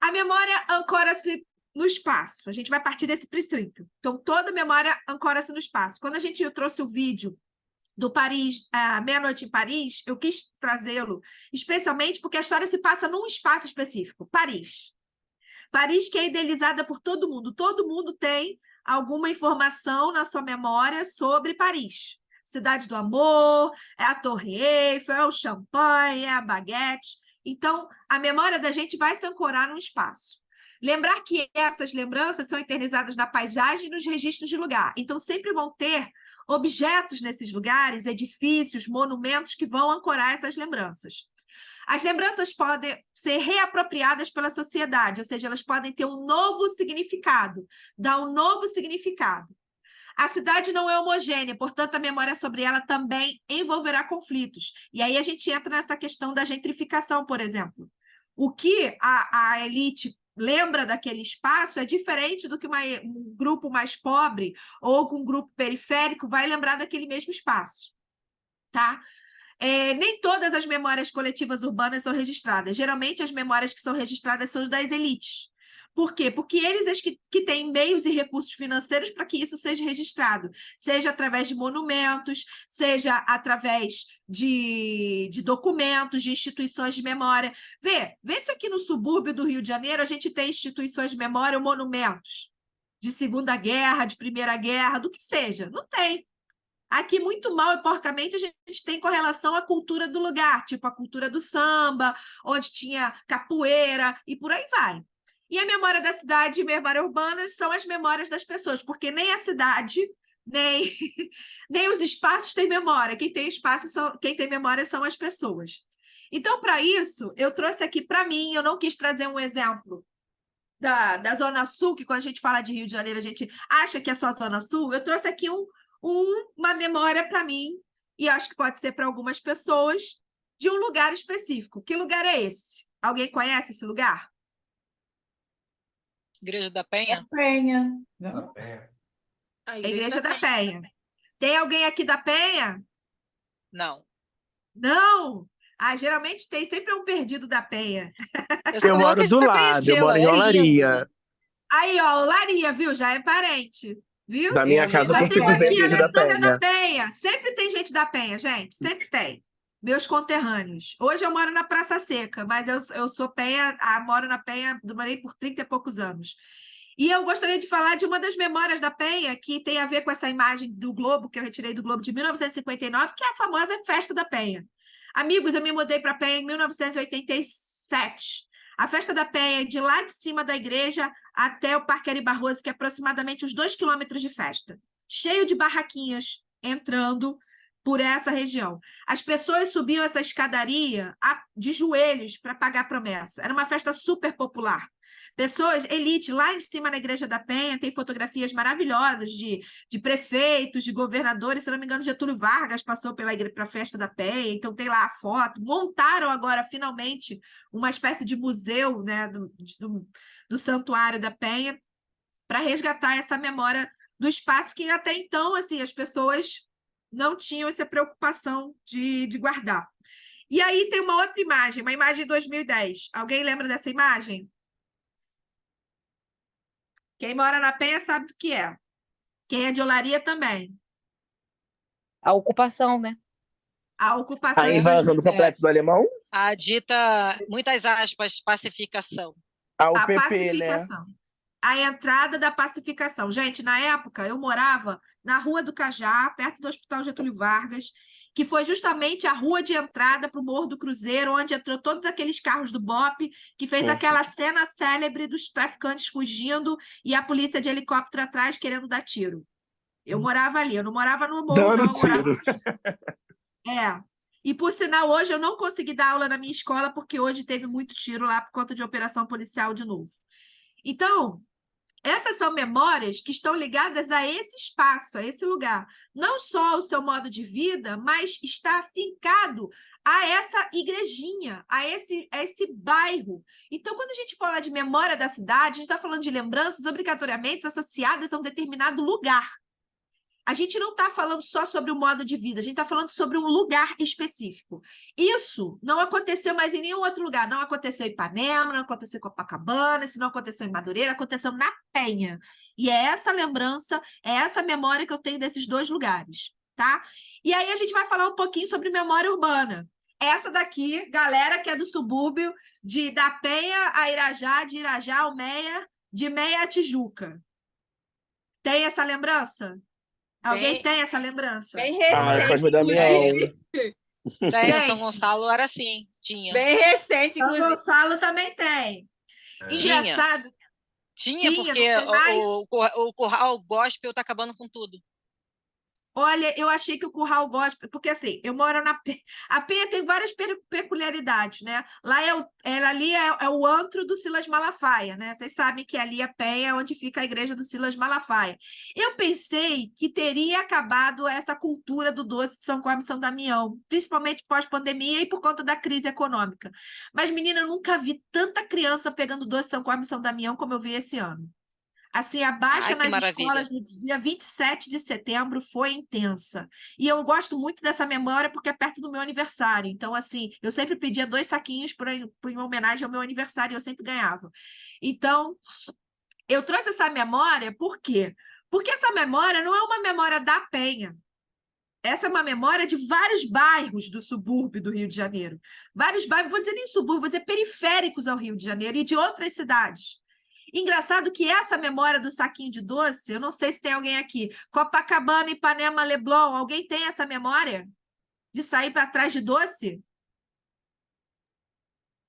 A memória ancora-se no espaço. A gente vai partir desse princípio. Então, toda memória ancora-se no espaço. Quando eu trouxe o vídeo do Paris, Meia-Noite em Paris, eu quis trazê-lo, especialmente porque a história se passa num espaço específico, Paris. Paris que é idealizada por todo mundo. Todo mundo tem alguma informação na sua memória sobre Paris. Cidade do Amor, é a Torre Eiffel, é o champanhe, é a baguete. Então, a memória da gente vai se ancorar num espaço. Lembrar que essas lembranças são eternizadas na paisagem e nos registros de lugar. Então, sempre vão ter objetos nesses lugares, edifícios, monumentos que vão ancorar essas lembranças. As lembranças podem ser reapropriadas pela sociedade, ou seja, elas podem ter um novo significado, dar um novo significado. A cidade não é homogênea, portanto, a memória sobre ela também envolverá conflitos. E aí a gente entra nessa questão da gentrificação, por exemplo. O que a elite lembra daquele espaço é diferente do que um grupo mais pobre ou um grupo periférico vai lembrar daquele mesmo espaço. tá? Nem todas as memórias coletivas urbanas são registradas. Geralmente, as memórias que são registradas são das elites. Por quê? Porque eles que têm meios e recursos financeiros para que isso seja registrado, seja através de monumentos, seja através de documentos, de instituições de memória. Vê se aqui no subúrbio do Rio de Janeiro a gente tem instituições de memória ou monumentos de Segunda Guerra, de Primeira Guerra, do que seja. Não tem. Aqui, muito mal e porcamente, a gente tem com relação à cultura do lugar, tipo a cultura do samba, onde tinha capoeira e por aí vai. E a memória da cidade e memória urbana são as memórias das pessoas, porque nem a cidade, nem os espaços têm memória. Quem tem quem tem memória são as pessoas. Então, para isso, eu trouxe aqui para mim, eu não quis trazer um exemplo da Zona Sul, que quando a gente fala de Rio de Janeiro, a gente acha que é só a Zona Sul. Eu trouxe aqui uma memória para mim, e acho que pode ser para algumas pessoas, de um lugar específico. Que lugar é esse? Alguém conhece esse lugar? Igreja da Penha? Penha. A A Igreja da Penha. Tem alguém aqui da Penha? Não. Não? Geralmente tem sempre um perdido da Penha. Eu moro do lado, eu moro em Olaria. Aí, ó, Olaria, viu? Já é parente. Viu? Da minha casa eu Mas tem consigo ver a aqui a Igreja da Alessandra da Penha. Penha. Sempre tem gente da Penha, gente. Sempre tem. Meus conterrâneos. Hoje eu moro na Praça Seca, mas eu sou Penha, moro na Penha, morei por 30 e poucos anos. E eu gostaria de falar de uma das memórias da Penha, que tem a ver com essa imagem do Globo, que eu retirei do Globo de 1959, que é a famosa Festa da Penha. Amigos, eu me mudei para Penha em 1987. A Festa da Penha é de lá de cima da igreja até o Parque Ari Barroso, que é aproximadamente uns 2 quilômetros de festa. Cheio de barraquinhas entrando por essa região. As pessoas subiam essa escadaria de joelhos para pagar promessa. Era uma festa super popular. Pessoas, elite, lá em cima na Igreja da Penha, tem fotografias maravilhosas de prefeitos, de governadores. Se não me engano, Getúlio Vargas passou para a Festa da Penha, então tem lá a foto. Montaram agora, finalmente, uma espécie de museu, né, do Santuário da Penha, para resgatar essa memória do espaço que até então, assim, as pessoas não tinham essa preocupação de guardar. E aí tem uma outra imagem, uma imagem de 2010. Alguém lembra dessa imagem? Quem mora na Penha sabe do que é. Quem é de Olaria também. A ocupação, né? A ocupação A de invasão do Complexo do Alemão? A dita, muitas aspas, pacificação. A A UPP, né? pacificação. A entrada da pacificação. Gente, na época, eu morava na Rua do Cajá, perto do Hospital Getúlio Vargas, que foi justamente a rua de entrada para o Morro do Cruzeiro, onde entrou todos aqueles carros do BOPE, que fez aquela cena célebre dos traficantes fugindo e a polícia de helicóptero atrás querendo dar tiro. Eu morava ali, eu não morava no morro, Dando não, eu morava... tiro. E, por sinal, hoje eu não consegui dar aula na minha escola, porque hoje teve muito tiro lá por conta de operação policial de novo. Então, essas são memórias que estão ligadas a esse espaço, a esse lugar. Não só ao seu modo de vida, mas está afincado a essa igrejinha, a esse bairro. Então, quando a gente fala de memória da cidade, a gente está falando de lembranças obrigatoriamente associadas a um determinado lugar. A gente não está falando só sobre o modo de vida, a gente está falando sobre um lugar específico. Isso não aconteceu mais em nenhum outro lugar. Não aconteceu em Ipanema, não aconteceu em Copacabana, isso não aconteceu em Madureira, aconteceu na Penha. E é essa lembrança, é essa memória que eu tenho desses dois lugares, tá? E aí a gente vai falar um pouquinho sobre memória urbana. Essa daqui, galera que é do subúrbio, da Penha a Irajá, de Irajá ao Meia, de Meia a Tijuca. Tem essa lembrança? Alguém tem essa lembrança? Bem Cosme recente. Damião. Daí, São Gonçalo era assim, tinha. Bem recente, São inclusive. Gonçalo também tem. Engraçado. Tinha, Tinha, porque não tem mais? o curral gospel tá acabando com tudo. Olha, eu achei que o Curral Gospel, porque assim, eu moro na Penha. A Penha tem várias peculiaridades, né? Lá ali é o antro do Silas Malafaia, né? Vocês sabem que ali a Penha é onde fica a igreja do Silas Malafaia. Eu pensei que teria acabado essa cultura do doce de São Cosme e São Damião, principalmente pós-pandemia e por conta da crise econômica. Mas, menina, eu nunca vi tanta criança pegando doce de São Cosme e São Damião como eu vi esse ano. Assim, a baixa Ai, que nas maravilha. escolas no dia 27 de setembro foi intensa. E eu gosto muito dessa memória porque é perto do meu aniversário. Então, assim, eu sempre pedia 2 saquinhos em homenagem ao meu aniversário e eu sempre ganhava. Então, eu trouxe essa memória por quê? Porque essa memória não é uma memória da Penha. Essa é uma memória de vários bairros do subúrbio do Rio de Janeiro. Vários bairros, vou dizer nem subúrbio, vou dizer periféricos ao Rio de Janeiro e de outras cidades. Engraçado que essa memória do saquinho de doce, eu não sei se tem alguém aqui, Copacabana, Ipanema, Leblon, alguém tem essa memória de sair para trás de doce?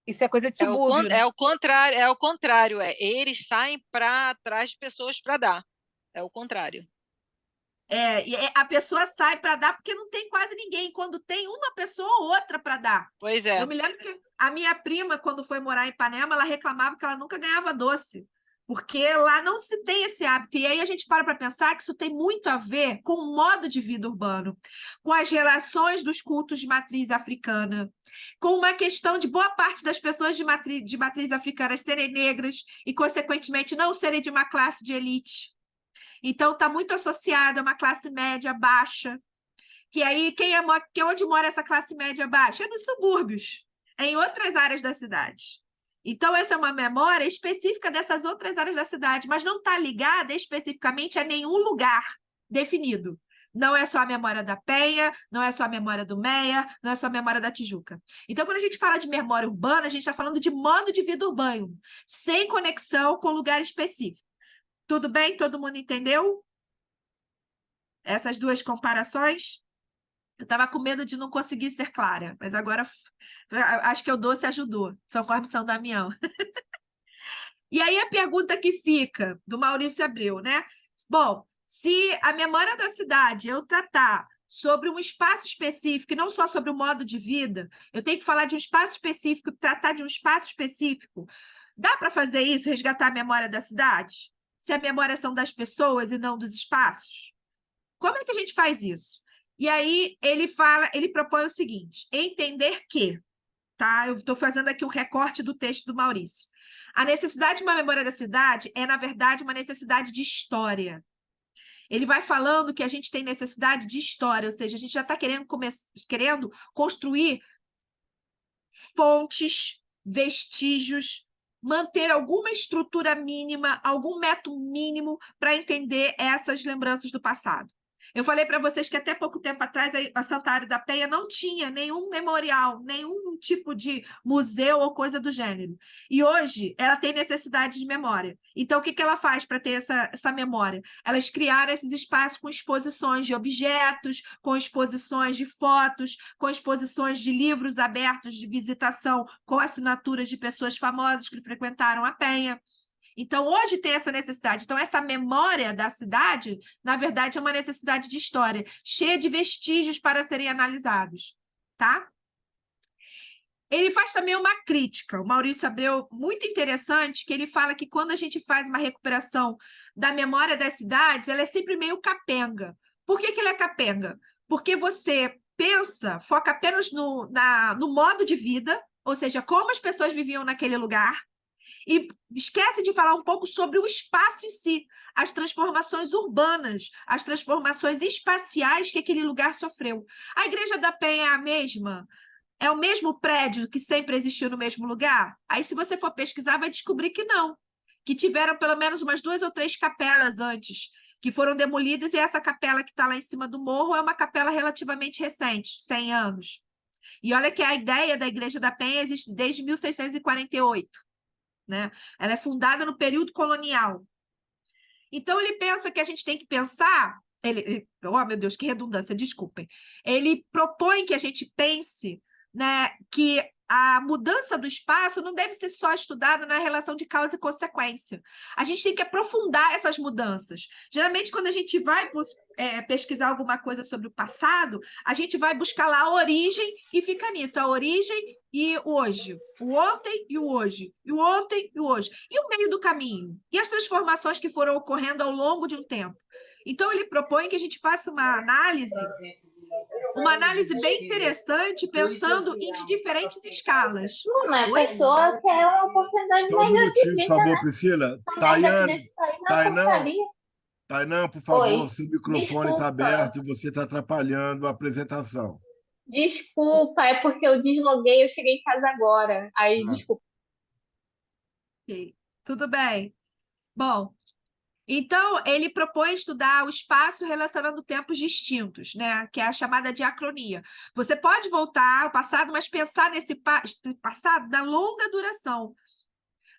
Isso é coisa de subúrbio, né? É o contrário, eles saem para trás de pessoas para dar. É o contrário. E a pessoa sai para dar porque não tem quase ninguém. Quando tem uma pessoa ou outra para dar. Pois é. Eu me lembro que a minha prima, quando foi morar em Ipanema, ela reclamava que ela nunca ganhava doce, porque lá não se tem esse hábito. E aí a gente para pensar que isso tem muito a ver com o modo de vida urbano, com as relações dos cultos de matriz africana, com uma questão de boa parte das pessoas de matriz africana serem negras e, consequentemente, não serem de uma classe de elite. Então, está muito associada a uma classe média baixa, que aí onde mora essa classe média baixa? É nos subúrbios, é em outras áreas da cidade. Então, essa é uma memória específica dessas outras áreas da cidade, mas não está ligada especificamente a nenhum lugar definido. Não é só a memória da Penha, não é só a memória do Meia, não é só a memória da Tijuca. Então, quando a gente fala de memória urbana, a gente está falando de modo de vida urbano, sem conexão com lugar específico. Tudo bem? Todo mundo entendeu? Essas duas comparações? Eu estava com medo de não conseguir ser clara, mas agora acho que o doce ajudou. São Cosme e São Damião. E aí a pergunta que fica, do Maurício Abreu, né? Bom, se a memória da cidade eu tratar sobre um espaço específico, e não só sobre o modo de vida, eu tenho que falar de um espaço específico, tratar de um espaço específico. Dá para fazer isso, resgatar a memória da cidade? Se a memória são das pessoas e não dos espaços? Como é que a gente faz isso? E aí ele propõe o seguinte: entender que, tá? Eu estou fazendo aqui um recorte do texto do Maurício. A necessidade de uma memória da cidade é, na verdade, uma necessidade de história. Ele vai falando que a gente tem necessidade de história, ou seja, a gente já está querendo construir fontes, vestígios, manter alguma estrutura mínima, algum método mínimo para entender essas lembranças do passado. Eu falei para vocês que até pouco tempo atrás a Santa Área da Penha não tinha nenhum memorial, nenhum tipo de museu ou coisa do gênero. E hoje ela tem necessidade de memória. Então, o que ela faz para ter essa memória? Elas criaram esses espaços com exposições de objetos, com exposições de fotos, com exposições de livros abertos de visitação, com assinaturas de pessoas famosas que frequentaram a Penha. Então, hoje tem essa necessidade. Então, essa memória da cidade, na verdade, é uma necessidade de história, cheia de vestígios para serem analisados, tá? Ele faz também uma crítica, o Maurício Abreu, muito interessante, que ele fala que quando a gente faz uma recuperação da memória das cidades, ela é sempre meio capenga. Por que ela é capenga? Porque você foca apenas no modo de vida, ou seja, como as pessoas viviam naquele lugar, e esquece de falar um pouco sobre o espaço em si, as transformações urbanas, as transformações espaciais que aquele lugar sofreu. A Igreja da Penha é a mesma? É o mesmo prédio que sempre existiu no mesmo lugar? Aí, se você for pesquisar, vai descobrir que não, que tiveram pelo menos umas 2 ou 3 capelas antes, que foram demolidas, e essa capela que está lá em cima do morro é uma capela relativamente recente, 100 anos. E olha que a ideia da Igreja da Penha existe desde 1648. Né? Ela é fundada no período colonial. Então, ele pensa que a gente tem que pensar... oh, meu Deus, que redundância, desculpem. Ele propõe que a gente pense, né, que a mudança do espaço não deve ser só estudada na relação de causa e consequência. A gente tem que aprofundar essas mudanças. Geralmente, quando a gente vai pesquisar alguma coisa sobre o passado, a gente vai buscar lá a origem e fica nisso, a origem e o hoje, o ontem e o hoje, e o ontem e o hoje. E o meio do caminho? E as transformações que foram ocorrendo ao longo de um tempo? Então, ele propõe que a gente faça uma análise bem interessante, pensando em diferentes escalas. A pessoa quer uma oportunidade Só um melhor de minutinho, por vida, favor, né? Priscila. Também daqui nesse país Tainã, porcaria. Tainã, por Oi, favor, seu microfone está desculpa. aberto e você está atrapalhando a apresentação. Desculpa, é porque eu desloguei, eu cheguei em casa agora. Aí, Tá? desculpa. Ok, tudo bem. Bom, então ele propõe estudar o espaço relacionando tempos distintos, né? Que é a chamada diacronia. Você pode voltar ao passado, mas pensar nesse passado da longa duração.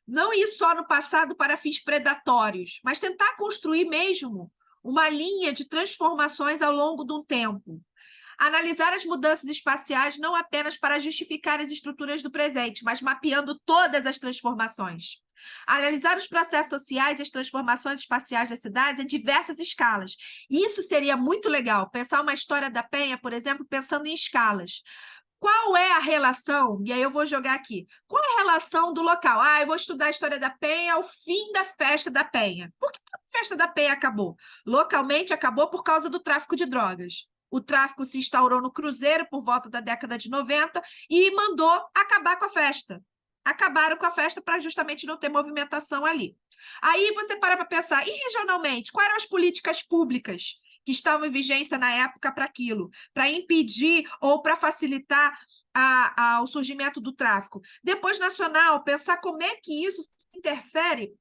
Não ir só no passado para fins predatórios, mas tentar construir mesmo uma linha de transformações ao longo de um tempo. Analisar as mudanças espaciais não apenas para justificar as estruturas do presente, mas mapeando todas as transformações. Analisar os processos sociais e as transformações espaciais das cidades em diversas escalas. Isso seria muito legal, pensar uma história da Penha, por exemplo, pensando em escalas. Qual é a relação? E aí eu vou jogar aqui. Qual é a relação do local? Eu vou estudar a história da Penha ao fim da festa da Penha. Por que a festa da Penha acabou? Localmente acabou por causa do tráfico de drogas. O tráfico se instaurou no Cruzeiro por volta da década de 90 e mandou acabar com a festa. Acabaram com a festa para justamente não ter movimentação ali. Aí você para pensar, e regionalmente, quais eram as políticas públicas que estavam em vigência na época para aquilo, para impedir ou para facilitar o surgimento do tráfico? Depois, nacional, pensar como é que isso se interfere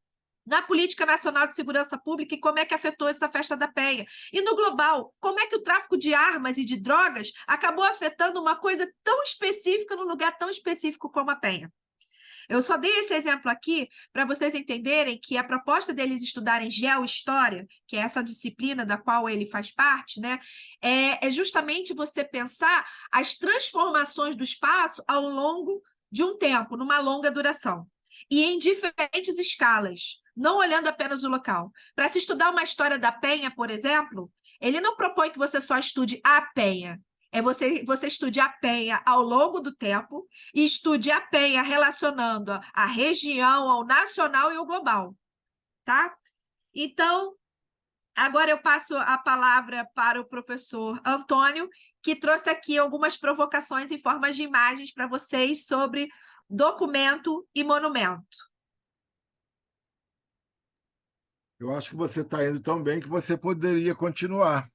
na política nacional de segurança pública e como é que afetou essa festa da Penha. E no global, como é que o tráfico de armas e de drogas acabou afetando uma coisa tão específica num lugar tão específico como a Penha. Eu só dei esse exemplo aqui para vocês entenderem que a proposta deles estudarem geohistória, que é essa disciplina da qual ele faz parte, né, é justamente você pensar as transformações do espaço ao longo de um tempo, numa longa duração, e em diferentes escalas, não olhando apenas o local. Para se estudar uma história da Penha, por exemplo, ele não propõe que você só estude a Penha, você estude a Penha ao longo do tempo e estude a Penha relacionando a região, ao nacional e ao global, tá? Então, agora eu passo a palavra para o professor Antônio, que trouxe aqui algumas provocações em formas de imagens para vocês sobre documento e monumento. Eu acho que você está indo tão bem que você poderia continuar.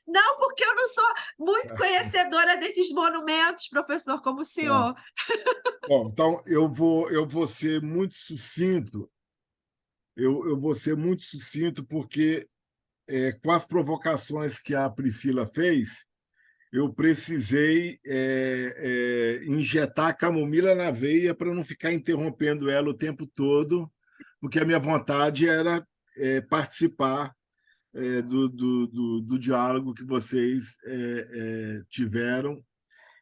Não, porque eu não sou muito conhecedora desses monumentos, professor, como o senhor. Bom, então eu vou ser muito sucinto. Eu vou ser muito sucinto porque, com as provocações que a Priscila fez, eu precisei injetar camomila na veia para não ficar interrompendo ela o tempo todo, porque a minha vontade era participar do diálogo que vocês tiveram,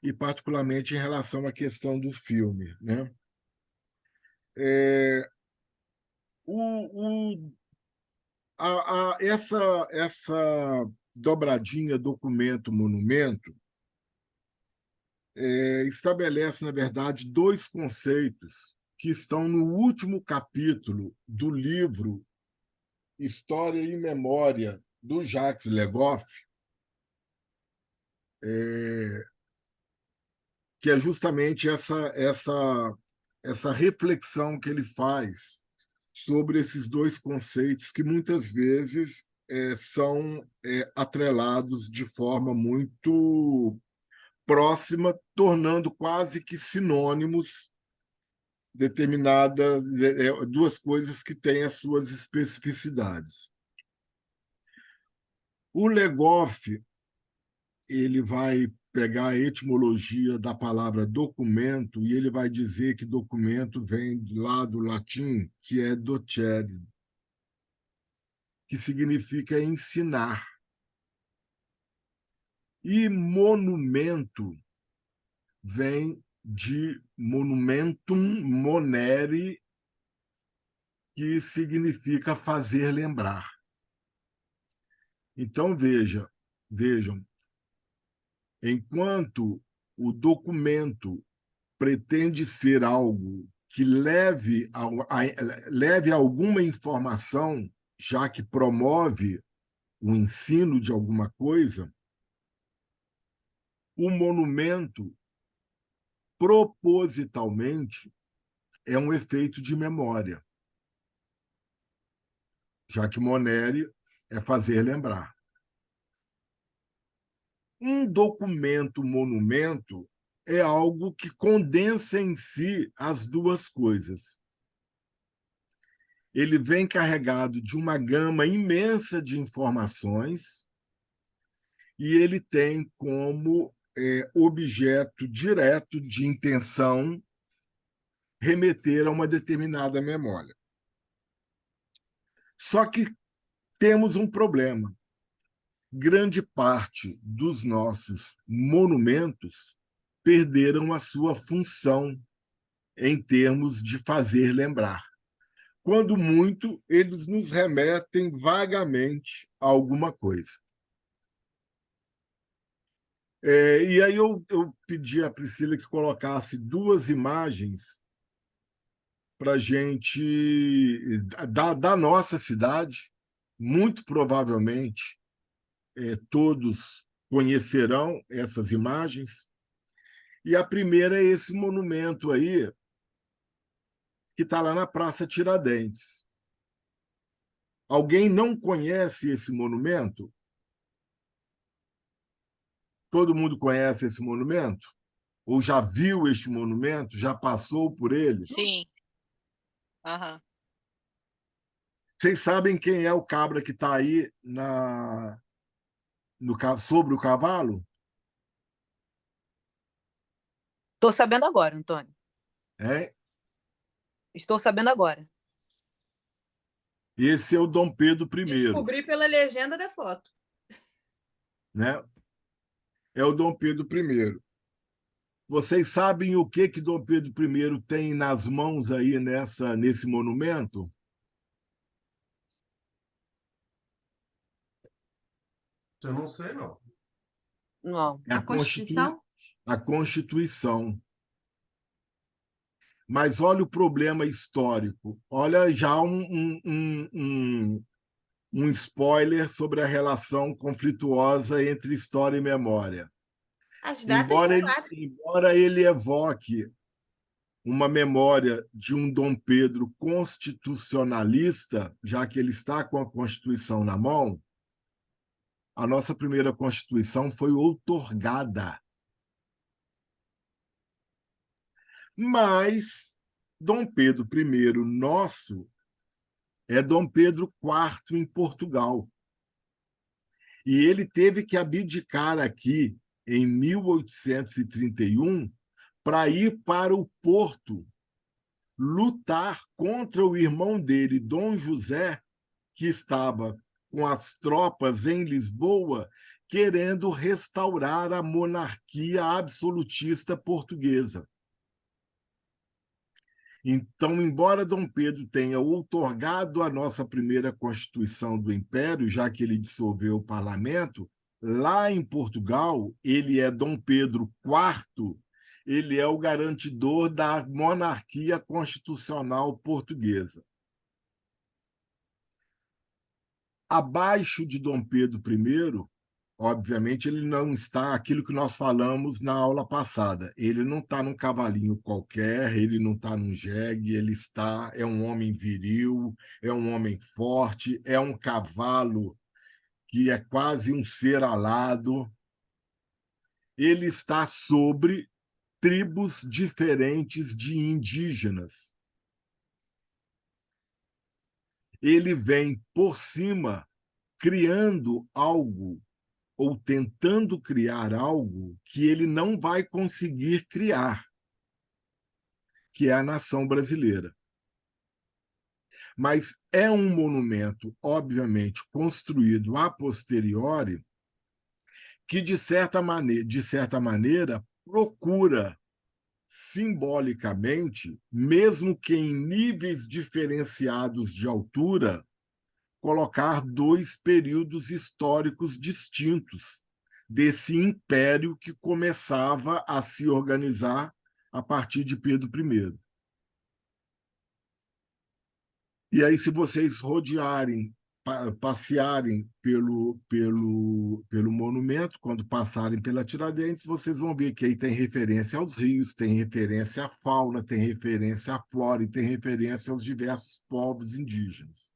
e particularmente em relação à questão do filme, né? O, o, essa dobradinha documento-monumento estabelece, na verdade, dois conceitos que estão no último capítulo do livro História e Memória, do Jacques Legoff, que é justamente essa reflexão que ele faz sobre esses dois conceitos que muitas vezes são atrelados de forma muito próxima, tornando quase que sinônimos determinadas duas coisas que têm as suas especificidades. O Legoff ele vai pegar a etimologia da palavra documento e ele vai dizer que documento vem lá do latim, que é docere, que significa ensinar. E monumento vem de monumentum monere, que significa fazer lembrar. Então, vejam, enquanto o documento pretende ser algo que leve alguma informação, já que promove o ensino de alguma coisa, o monumento, propositalmente, é um efeito de memória. já que monere é fazer lembrar. Um documento-monumento é algo que condensa em si as duas coisas. Ele vem carregado de uma gama imensa de informações e ele tem como objeto direto de intenção remeter a uma determinada memória. Só que temos um problema. Grande parte dos nossos monumentos perderam a sua função em termos de fazer lembrar. Quando muito, eles nos remetem vagamente a alguma coisa. E aí eu pedi à Priscila que colocasse 2 imagens para a gente, da nossa cidade. Muito provavelmente, todos conhecerão essas imagens. E a primeira é esse monumento aí, que está lá na Praça Tiradentes. Alguém não conhece esse monumento? Todo mundo conhece esse monumento? Ou já viu este monumento? Já passou por ele? Sim. Aham. Vocês sabem quem é o cabra que está aí sobre o cavalo? Estou sabendo agora, Antônio. É? Estou sabendo agora. Esse é o Dom Pedro I. Descobri pela legenda da foto. Né? É o Dom Pedro I. Vocês sabem o que Dom Pedro I tem nas mãos aí nesse monumento? Eu não sei, não. Não. É A Constituição? A Constituição. Mas olha o problema histórico. Olha já um spoiler sobre a relação conflituosa entre história e memória. As datas Embora ele evoque uma memória de um Dom Pedro constitucionalista, já que ele está com a Constituição na mão, a nossa primeira Constituição foi outorgada. Mas Dom Pedro I nosso é Dom Pedro IV em Portugal. E ele teve que abdicar aqui em 1831 para ir para o Porto lutar contra o irmão dele, Dom José, que estava com as tropas em Lisboa, querendo restaurar a monarquia absolutista portuguesa. Então, embora Dom Pedro tenha outorgado a nossa primeira Constituição do Império, já que ele dissolveu o parlamento, lá em Portugal, ele é Dom Pedro IV, ele é o garantidor da monarquia constitucional portuguesa. Abaixo de Dom Pedro I, obviamente, ele não está aquilo que nós falamos na aula passada. Ele não está num cavalinho qualquer, ele não está num jegue, é um homem viril, é um homem forte, é um cavalo que é quase um ser alado. Ele está sobre tribos diferentes de indígenas. Ele vem por cima criando algo ou tentando criar algo que ele não vai conseguir criar, que é a nação brasileira. Mas é um monumento, obviamente, construído a posteriori, que, de certa maneira, procura, simbolicamente, mesmo que em níveis diferenciados de altura, colocar 2 períodos históricos distintos desse império que começava a se organizar a partir de Pedro I. E aí, se vocês rodearem, passearem pelo monumento, quando passarem pela Tiradentes, vocês vão ver que aí tem referência aos rios, tem referência à fauna, tem referência à flora e tem referência aos diversos povos indígenas.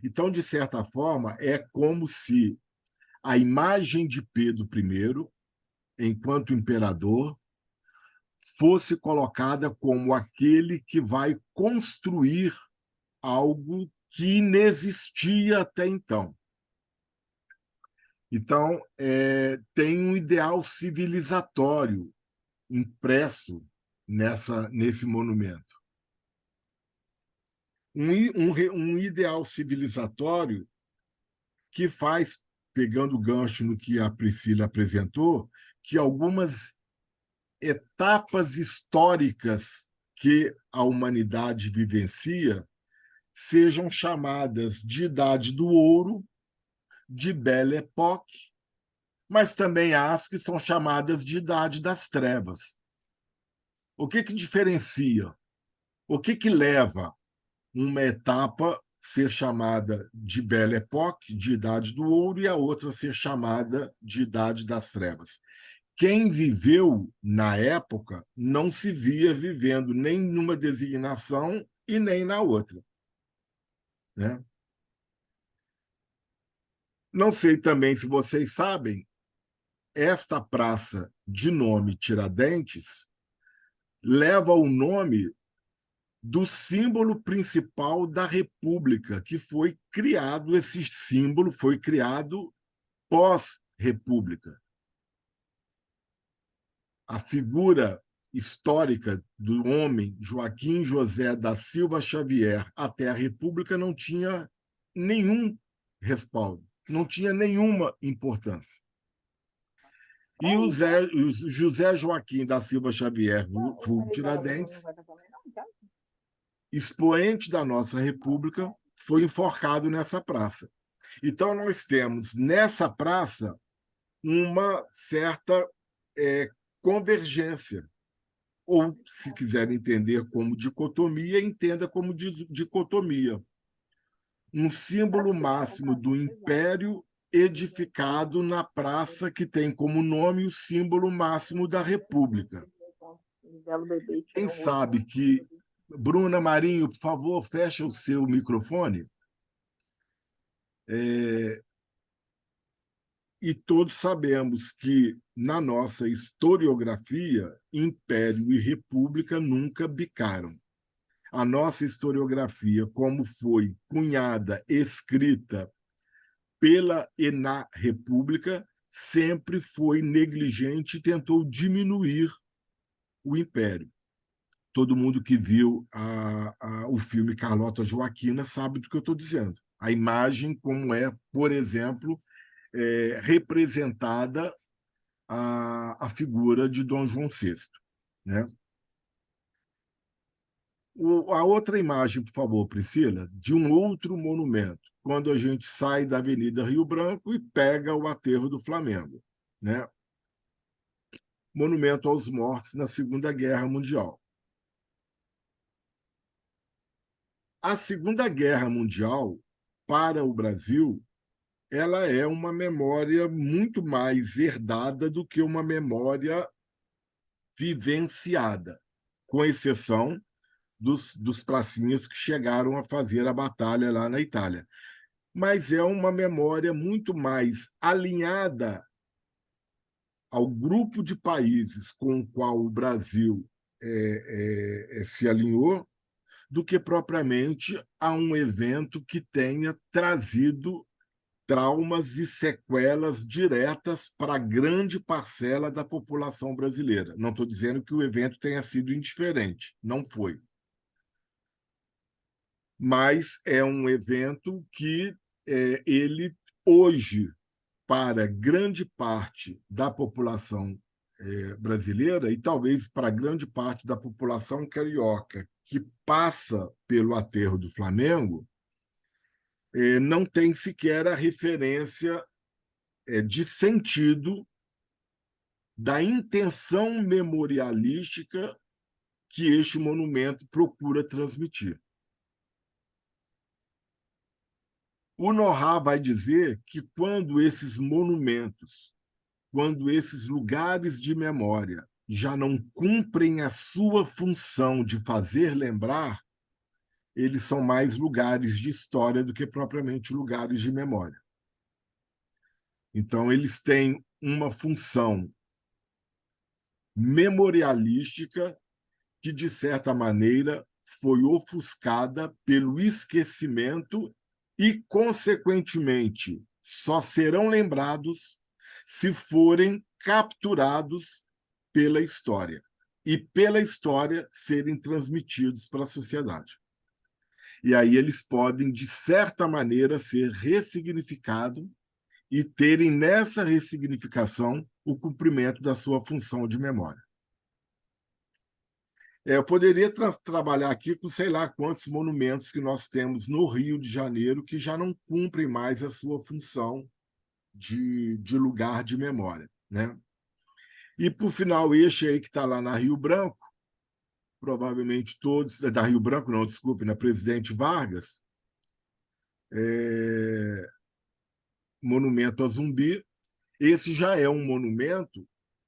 Então, de certa forma, é como se a imagem de Pedro I, enquanto imperador, fosse colocada como aquele que vai construir algo que inexistia até então. Então, tem um ideal civilizatório impresso nesse monumento. Um ideal civilizatório que faz, pegando o gancho no que a Priscila apresentou, que algumas etapas históricas que a humanidade vivencia sejam chamadas de Idade do Ouro, de Belle Époque, mas também há as que são chamadas de Idade das Trevas. O que diferencia? O que leva uma etapa ser chamada de Belle Époque, de Idade do Ouro, e a outra ser chamada de Idade das Trevas? Quem viveu na época não se via vivendo nem numa designação e nem na outra, né? Não sei também se vocês sabem, esta praça de nome Tiradentes leva o nome do símbolo principal da República, que foi criado, esse símbolo foi criado pós-República. A figura histórica do homem Joaquim José da Silva Xavier até a República não tinha nenhum respaldo, não tinha nenhuma importância. E o José Joaquim da Silva Xavier, vulgo Tiradentes, expoente da nossa República, foi enforcado nessa praça. Então, nós temos nessa praça uma certa convergência. Ou, se quiser entender como dicotomia, entenda como dicotomia. Um símbolo máximo do império edificado na praça que tem como nome o símbolo máximo da República. Quem sabe que... Bruna Marinho, por favor, fecha o seu microfone. E todos sabemos que, na nossa historiografia, império e república nunca bicaram. A nossa historiografia, como foi cunhada, escrita pela e na República, sempre foi negligente e tentou diminuir o império. Todo mundo que viu o filme Carlota Joaquina sabe do que eu estou dizendo. A imagem como é, por exemplo, representada a figura de Dom João VI, né? A outra imagem, por favor, Priscila, de um outro monumento, quando a gente sai da Avenida Rio Branco e pega o Aterro do Flamengo, né? Monumento aos mortos na Segunda Guerra Mundial. A Segunda Guerra Mundial, para o Brasil, ela é uma memória muito mais herdada do que uma memória vivenciada, com exceção dos pracinhas que chegaram a fazer a batalha lá na Itália. Mas é uma memória muito mais alinhada ao grupo de países com o qual o Brasil se alinhou, do que propriamente a um evento que tenha trazido traumas e sequelas diretas para a grande parcela da população brasileira. Não estou dizendo que o evento tenha sido indiferente, não foi. Mas é um evento que ele, hoje, para grande parte da população brasileira, e talvez para grande parte da população carioca, que passa pelo Aterro do Flamengo, não tem sequer a referência de sentido da intenção memorialística que este monumento procura transmitir. O Nohar vai dizer que quando esses monumentos, quando esses lugares de memória já não cumprem a sua função de fazer lembrar, eles são mais lugares de história do que propriamente lugares de memória. Então, eles têm uma função memorialística que, de certa maneira, foi ofuscada pelo esquecimento e, consequentemente, só serão lembrados se forem capturados pela história e, pela história, serem transmitidos para a sociedade. E aí eles podem, de certa maneira, ser ressignificados e terem nessa ressignificação o cumprimento da sua função de memória. Eu poderia trabalhar aqui com sei lá quantos monumentos que nós temos no Rio de Janeiro que já não cumprem mais a sua função de lugar de memória, né? E, por final, este aí que está lá na Rio Branco, provavelmente todos... Da Rio Branco, não, desculpe, na Presidente Vargas, monumento a Zumbi. Esse já é um monumento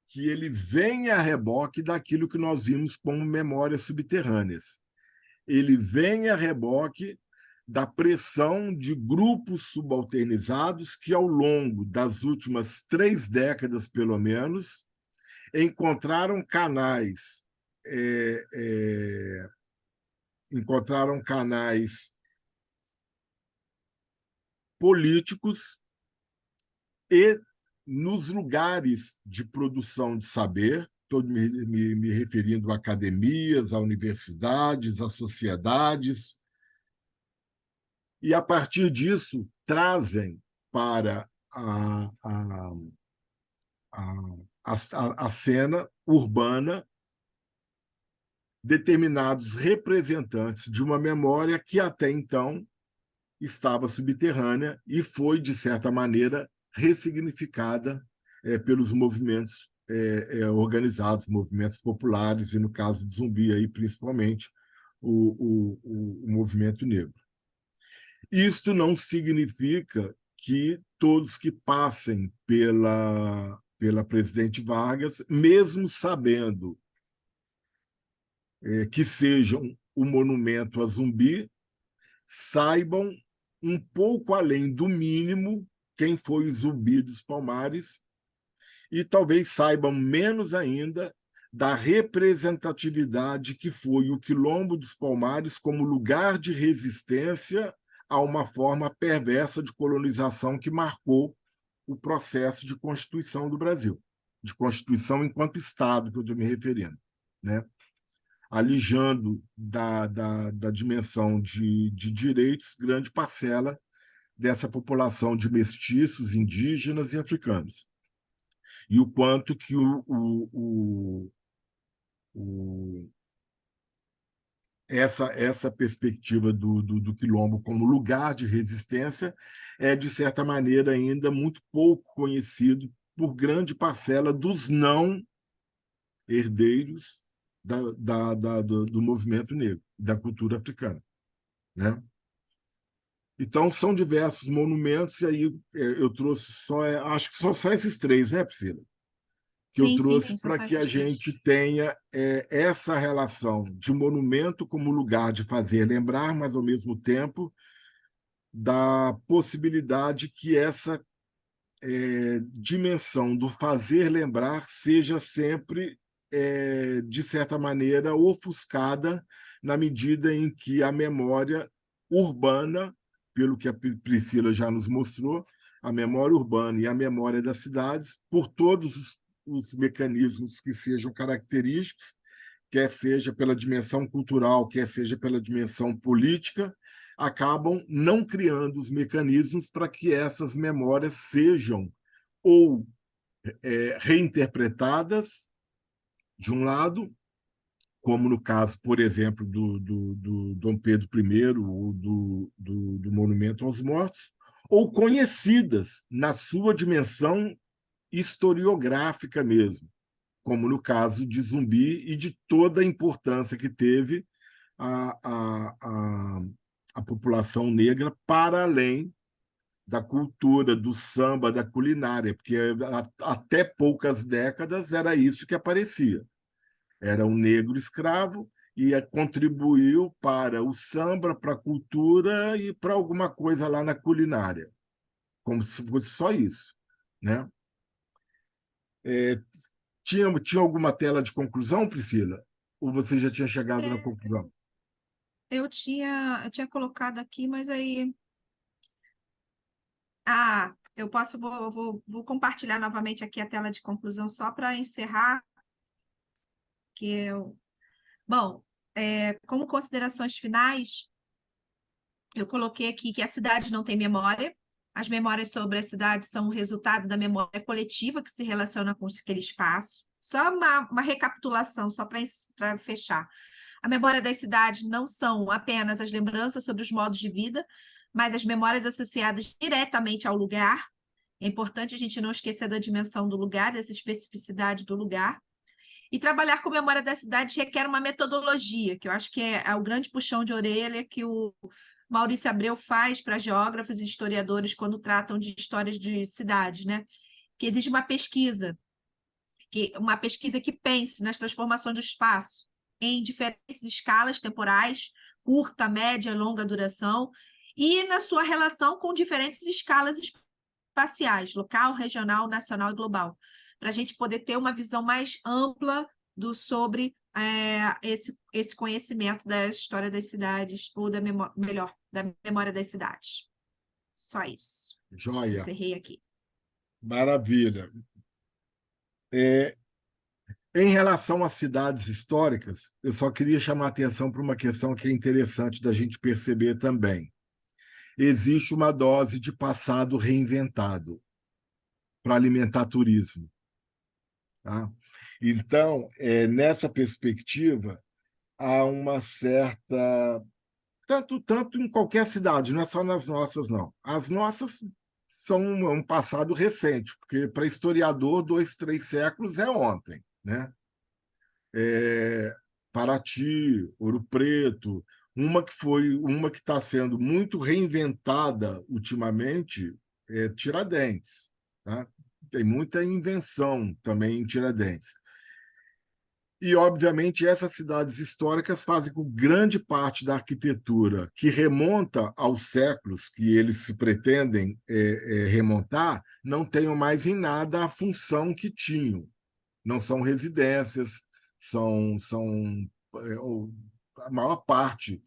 que ele vem a reboque daquilo que nós vimos como memórias subterrâneas. Ele vem a reboque da pressão de grupos subalternizados que, ao longo das últimas 3 décadas, pelo menos, encontraram canais políticos e nos lugares de produção de saber, estou me referindo a academias, a universidades, a sociedades, e, a partir disso, trazem para a cena urbana determinados representantes de uma memória que, até então, estava subterrânea e foi, de certa maneira, ressignificada pelos movimentos organizados, movimentos populares, e, no caso do Zumbi, aí, principalmente, o movimento negro. Isto não significa que todos que passem pela Presidente Vargas, mesmo sabendo que sejam o monumento a Zumbi, saibam um pouco além do mínimo quem foi o Zumbi dos Palmares e talvez saibam menos ainda da representatividade que foi o Quilombo dos Palmares como lugar de resistência a uma forma perversa de colonização que marcou o processo de constituição do Brasil, de constituição enquanto Estado, que eu estou me referindo, né? Alijando da dimensão de direitos grande parcela dessa população de mestiços, indígenas e africanos. E o quanto que essa perspectiva do Quilombo como lugar de resistência é, de certa maneira, ainda muito pouco conhecido por grande parcela dos não herdeiros do movimento negro, da cultura africana, né? Então, são diversos monumentos, e aí eu trouxe acho que só esses 3, né, Priscila? Que eu trouxe para que a gente tenha essa relação de monumento como lugar de fazer lembrar, mas, ao mesmo tempo, da possibilidade que essa dimensão do fazer lembrar seja sempre, de certa maneira, ofuscada na medida em que a memória urbana, pelo que a Priscila já nos mostrou, a memória urbana e a memória das cidades, por todos os mecanismos que sejam característicos, quer seja pela dimensão cultural, quer seja pela dimensão política, acabam não criando os mecanismos para que essas memórias sejam ou reinterpretadas, de um lado, como no caso, por exemplo, do Dom Pedro I, ou do Monumento aos Mortos, ou conhecidas na sua dimensão historiográfica mesmo, como no caso de Zumbi e de toda a importância que teve a população negra para além da cultura, do samba, da culinária, porque até poucas décadas era isso que aparecia. Era um negro escravo e contribuiu para o samba, para a cultura e para alguma coisa lá na culinária, como se fosse só isso, né? É, tinha alguma tela de conclusão, Priscila? Ou você já tinha chegado na conclusão? Eu tinha colocado aqui, mas aí. Eu posso, vou compartilhar novamente aqui a tela de conclusão só para encerrar, que eu. Bom, como considerações finais, eu coloquei aqui que a cidade não tem memória. As memórias sobre a cidade são o resultado da memória coletiva que se relaciona com aquele espaço. Só uma recapitulação, só para fechar. A memória das cidades não são apenas as lembranças sobre os modos de vida, mas as memórias associadas diretamente ao lugar. É importante a gente não esquecer da dimensão do lugar, dessa especificidade do lugar. E trabalhar com memória da cidade requer uma metodologia, que eu acho que é o grande puxão de orelha que o Maurício Abreu faz para geógrafos e historiadores quando tratam de histórias de cidades, né? Que existe uma pesquisa que pense nas transformações do espaço em diferentes escalas temporais, curta, média, longa duração, e na sua relação com diferentes escalas espaciais, local, regional, nacional e global, para a gente poder ter uma visão mais ampla sobre esse conhecimento da história das cidades, ou melhor, da memória das cidades. Só isso. Joia. Encerrei aqui. Maravilha. Em relação às cidades históricas, eu só queria chamar a atenção para uma questão que é interessante da gente perceber também. Existe uma dose de passado reinventado para alimentar turismo. Tá? Então, nessa perspectiva, há uma certa. Tanto em qualquer cidade, não é só nas nossas, não. As nossas são um passado recente, porque para historiador, 2, 3 séculos é ontem, né? Paraty, Ouro Preto, uma que está sendo muito reinventada ultimamente é Tiradentes, tá? Tem muita invenção também em Tiradentes. E, obviamente, essas cidades históricas fazem com que grande parte da arquitetura que remonta aos séculos que eles se pretendem remontar não tenham mais em nada a função que tinham. Não são residências, a maior parte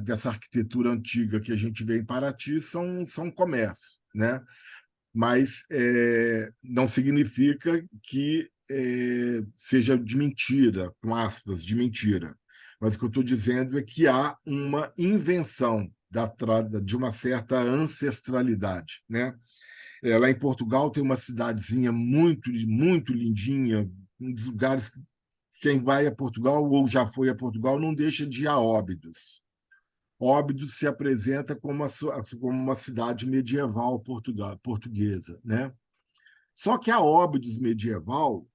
dessa arquitetura antiga que a gente vê em Paraty são comércio, né? Mas não significa que seja de mentira, com aspas, de mentira. Mas o que eu estou dizendo é que há uma invenção de uma certa ancestralidade, né? Lá em Portugal tem uma cidadezinha muito, muito lindinha, um dos lugares que quem vai a Portugal ou já foi a Portugal não deixa de ir a Óbidos. Óbidos se apresenta como uma cidade medieval portuguesa, né? Só que a Óbidos medieval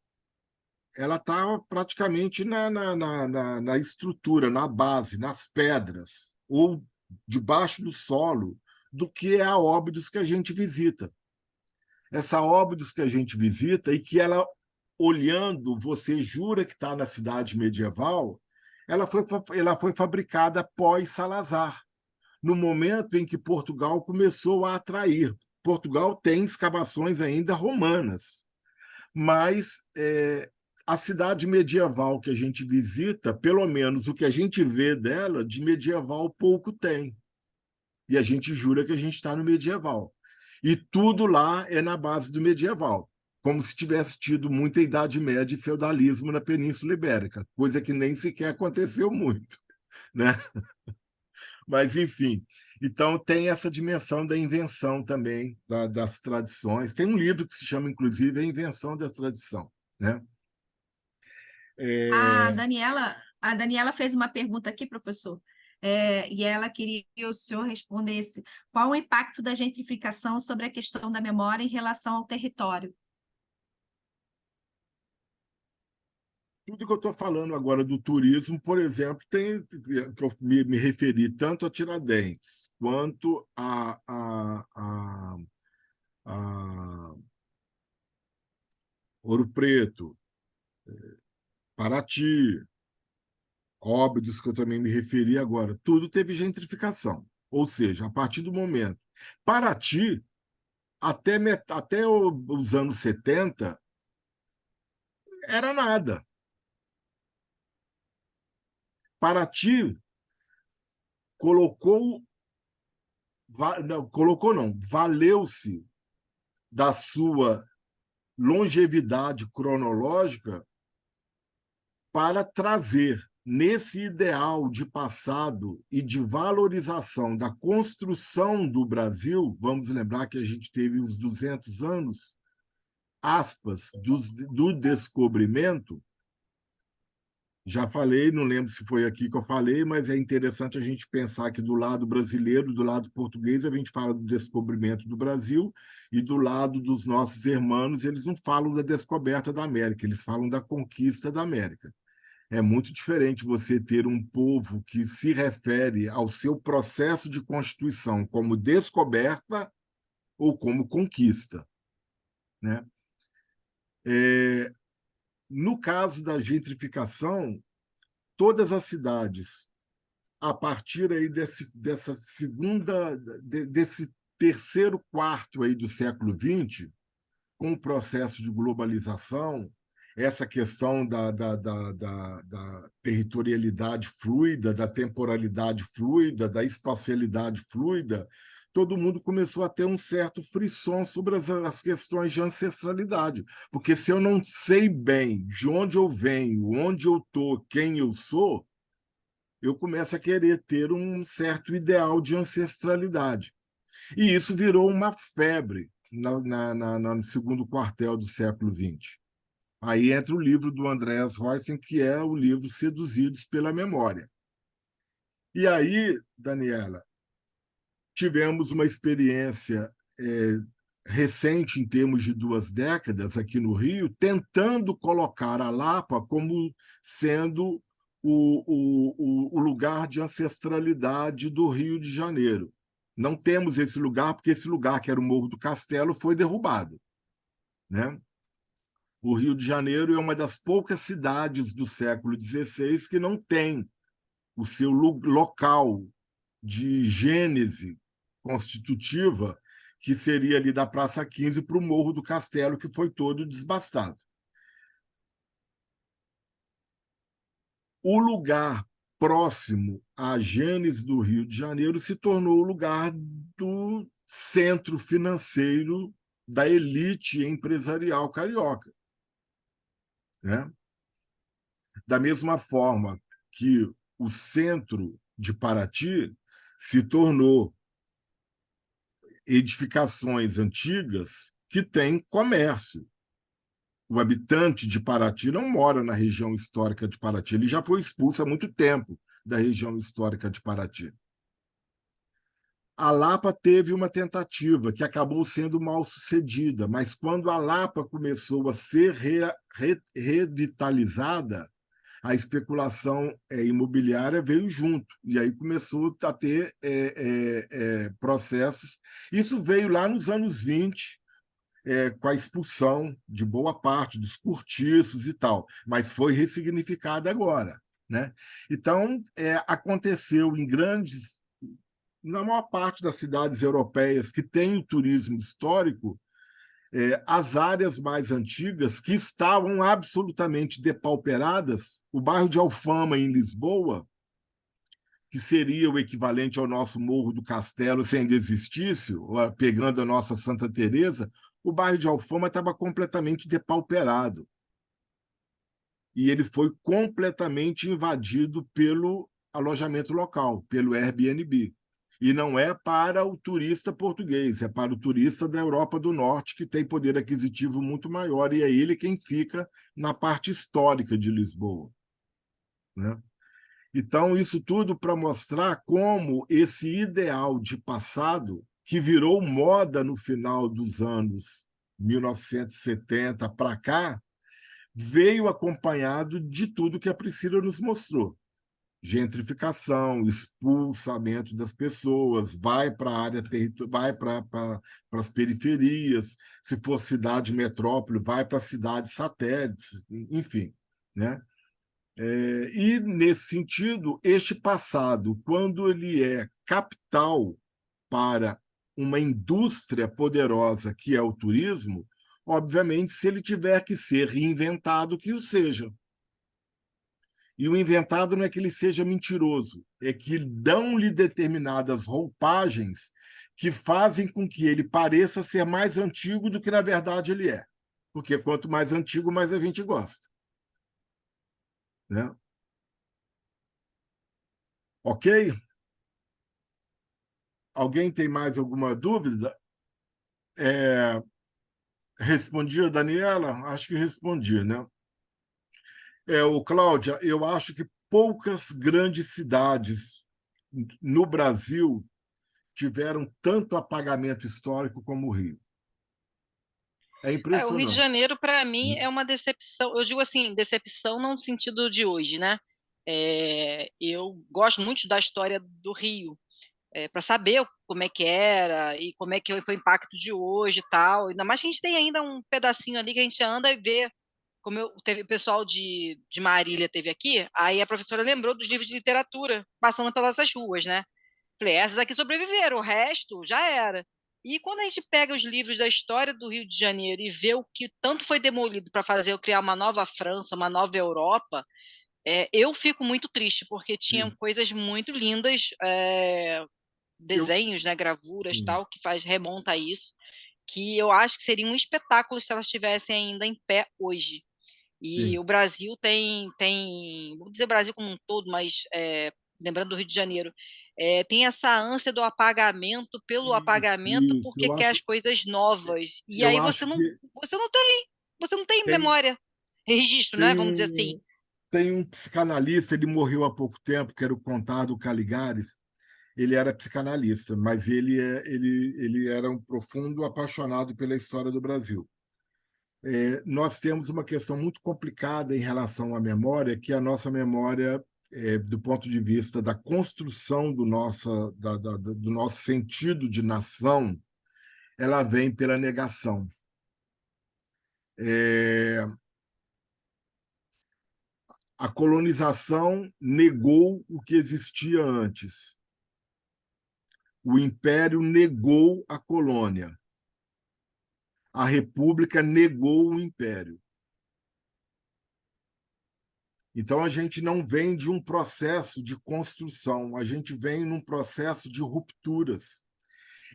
ela está praticamente na estrutura, na base, nas pedras, ou debaixo do solo do que é a Óbidos que a gente visita. Essa Óbidos que a gente visita e que ela, olhando, você jura que está na cidade medieval, ela foi fabricada pós-Salazar, no momento em que Portugal começou a atrair. Portugal tem escavações ainda romanas, mas a cidade medieval que a gente visita, pelo menos o que a gente vê dela, de medieval pouco tem. E a gente jura que a gente está no medieval. E tudo lá é na base do medieval, como se tivesse tido muita Idade Média e feudalismo na Península Ibérica, coisa que nem sequer aconteceu muito, né? Mas, enfim, então tem essa dimensão da invenção também das tradições. Tem um livro que se chama, inclusive, A Invenção da Tradição, né? A Daniela fez uma pergunta aqui, professor, e ela queria que o senhor respondesse qual o impacto da gentrificação sobre a questão da memória em relação ao território. Tudo que eu estou falando agora do turismo, por exemplo, que eu me referi tanto a Tiradentes quanto a Ouro Preto, Paraty, Óbidos, que eu também me referi agora, tudo teve gentrificação. Ou seja, a partir do momento. Paraty, até os anos 70, era nada. Paraty não, valeu-se da sua longevidade cronológica para trazer nesse ideal de passado e de valorização da construção do Brasil. Vamos lembrar que a gente teve os 200 anos, aspas, do descobrimento. Já falei, não lembro se foi aqui que eu falei, mas é interessante a gente pensar que do lado brasileiro, do lado português, a gente fala do descobrimento do Brasil, e do lado dos nossos irmãos, eles não falam da descoberta da América, eles falam da conquista da América. É muito diferente você ter um povo que se refere ao seu processo de constituição como descoberta ou como conquista, né? No caso da gentrificação, todas as cidades, a partir aí desse terceiro quarto aí do século XX, com o processo de globalização, essa questão da territorialidade fluida, da temporalidade fluida, da espacialidade fluida, todo mundo começou a ter um certo frisson sobre as questões de ancestralidade. Porque se eu não sei bem de onde eu venho, onde eu estou, quem eu sou, eu começo a querer ter um certo ideal de ancestralidade. E isso virou uma febre no segundo quartel do século XX. Aí entra o livro do Andreas Roysen, que é o livro Seduzidos pela Memória. E aí, Daniela, tivemos uma experiência recente, em termos de 2 décadas, aqui no Rio, tentando colocar a Lapa como sendo o lugar de ancestralidade do Rio de Janeiro. Não temos esse lugar, porque esse lugar, que era o Morro do Castelo, foi derrubado, né? O Rio de Janeiro é uma das poucas cidades do século XVI que não tem o seu local de gênese constitutiva, que seria ali da Praça 15 para o Morro do Castelo, que foi todo desbastado. O lugar próximo à gênese do Rio de Janeiro se tornou o lugar do centro financeiro da elite empresarial carioca, né? Da mesma forma que o centro de Paraty se tornou edificações antigas que têm comércio. O habitante de Paraty não mora na região histórica de Paraty, ele já foi expulso há muito tempo da região histórica de Paraty. A Lapa teve uma tentativa que acabou sendo mal sucedida, mas quando a Lapa começou a ser revitalizada, a especulação imobiliária veio junto, e aí começou a ter processos. Isso veio lá nos anos 20, com a expulsão de boa parte dos cortiços e tal, mas foi ressignificada agora, né? Então, aconteceu na maior parte das cidades europeias que têm o turismo histórico, as áreas mais antigas que estavam absolutamente depauperadas, o bairro de Alfama, em Lisboa, que seria o equivalente ao nosso Morro do Castelo se ainda existisse, pegando a nossa Santa Teresa, o bairro de Alfama estava completamente depauperado. E ele foi completamente invadido pelo alojamento local, pelo Airbnb. E não é para o turista português, é para o turista da Europa do Norte, que tem poder aquisitivo muito maior, e é ele quem fica na parte histórica de Lisboa, né? Então, isso tudo para mostrar como esse ideal de passado, que virou moda no final dos anos 1970 para cá, veio acompanhado de tudo que a Priscila nos mostrou. Gentrificação, expulsamento das pessoas, vai para a área vai para as periferias, se for cidade metrópole, vai para cidades satélites, enfim, né? E, nesse sentido, este passado, quando ele é capital para uma indústria poderosa que é o turismo, obviamente, se ele tiver que ser reinventado, que o seja. E o inventado não é que ele seja mentiroso, é que dão-lhe determinadas roupagens que fazem com que ele pareça ser mais antigo do que, na verdade, ele é. Porque quanto mais antigo, mais a gente gosta. Né? Ok? Alguém tem mais alguma dúvida? Respondi, Daniela? Acho que respondi, né? Cláudia, eu acho que poucas grandes cidades no Brasil tiveram tanto apagamento histórico como o Rio. É O Rio de impressionante. Janeiro, para mim, é uma decepção. Eu digo assim, decepção não no sentido de hoje, né? Eu gosto muito da história do Rio, para saber como é que era e como é que foi o impacto de hoje e tal. Ainda mais que a gente tem ainda um pedacinho ali que a gente anda e vê. Teve o pessoal de Marília teve aqui, aí a professora lembrou dos livros de literatura passando pelas ruas, né? Falei, essas aqui sobreviveram, o resto já era. E quando a gente pega os livros da história do Rio de Janeiro e vê o que tanto foi demolido para fazer eu criar uma nova França, uma nova Europa, eu fico muito triste, porque tinham coisas muito lindas, desenhos, né, gravuras, tal, que remonta a isso, que eu acho que seria um espetáculo se elas estivessem ainda em pé hoje. E o Brasil vou dizer Brasil como um todo, mas lembrando do Rio de Janeiro, tem essa ânsia do apagamento pelo apagamento Isso. porque quer as coisas novas. E Eu aí acho que você não tem tem, memória, registro, né? tem, Vamos dizer assim. tem um psicanalista, ele morreu há pouco tempo, que era o Contário Caligares. Ele era psicanalista, mas ele era um profundo apaixonado pela história do Brasil. Nós temos uma questão muito complicada em relação à memória, que a nossa memória, do ponto de vista da construção do nosso sentido de nação, ela vem pela negação. A colonização negou o que existia antes. O império negou a colônia. A república negou o império. Então, a gente não vem de um processo de construção, a gente vem num processo de rupturas.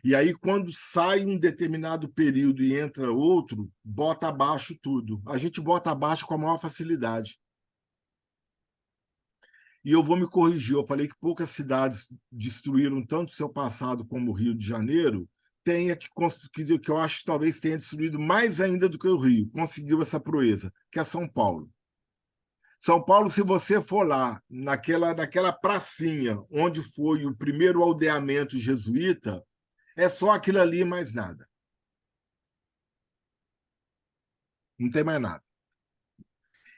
E aí, quando sai um determinado período e entra outro, bota abaixo tudo. A gente bota abaixo com a maior facilidade. E eu vou me corrigir, eu falei que poucas cidades destruíram tanto seu passado como o Rio de Janeiro, que eu acho que talvez tenha destruído mais ainda do que o Rio, conseguiu essa proeza, que é São Paulo. São Paulo, se você for lá, naquela pracinha onde foi o primeiro aldeamento jesuíta, é só aquilo ali e mais nada. Não tem mais nada.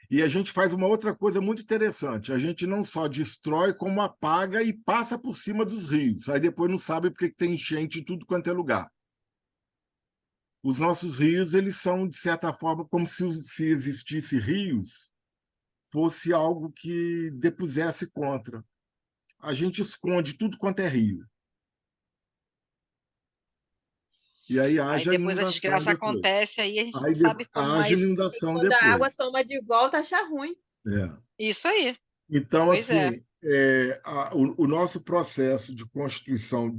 E a gente faz uma outra coisa muito interessante. A gente não só destrói, como apaga e passa por cima dos rios. Aí depois não sabe porque tem enchente em tudo quanto é lugar. Os nossos rios, eles são, de certa forma, como se existisse rios, fosse algo que depusesse contra. A gente esconde tudo quanto é rio. E aí Aí haja depois a inundação desgraça depois. acontece, aí a gente não Aí sabe como haja mais. inundação Quando a água depois. toma de volta, acha ruim. Isso aí. Então, Pois é. assim, o nosso processo de constituição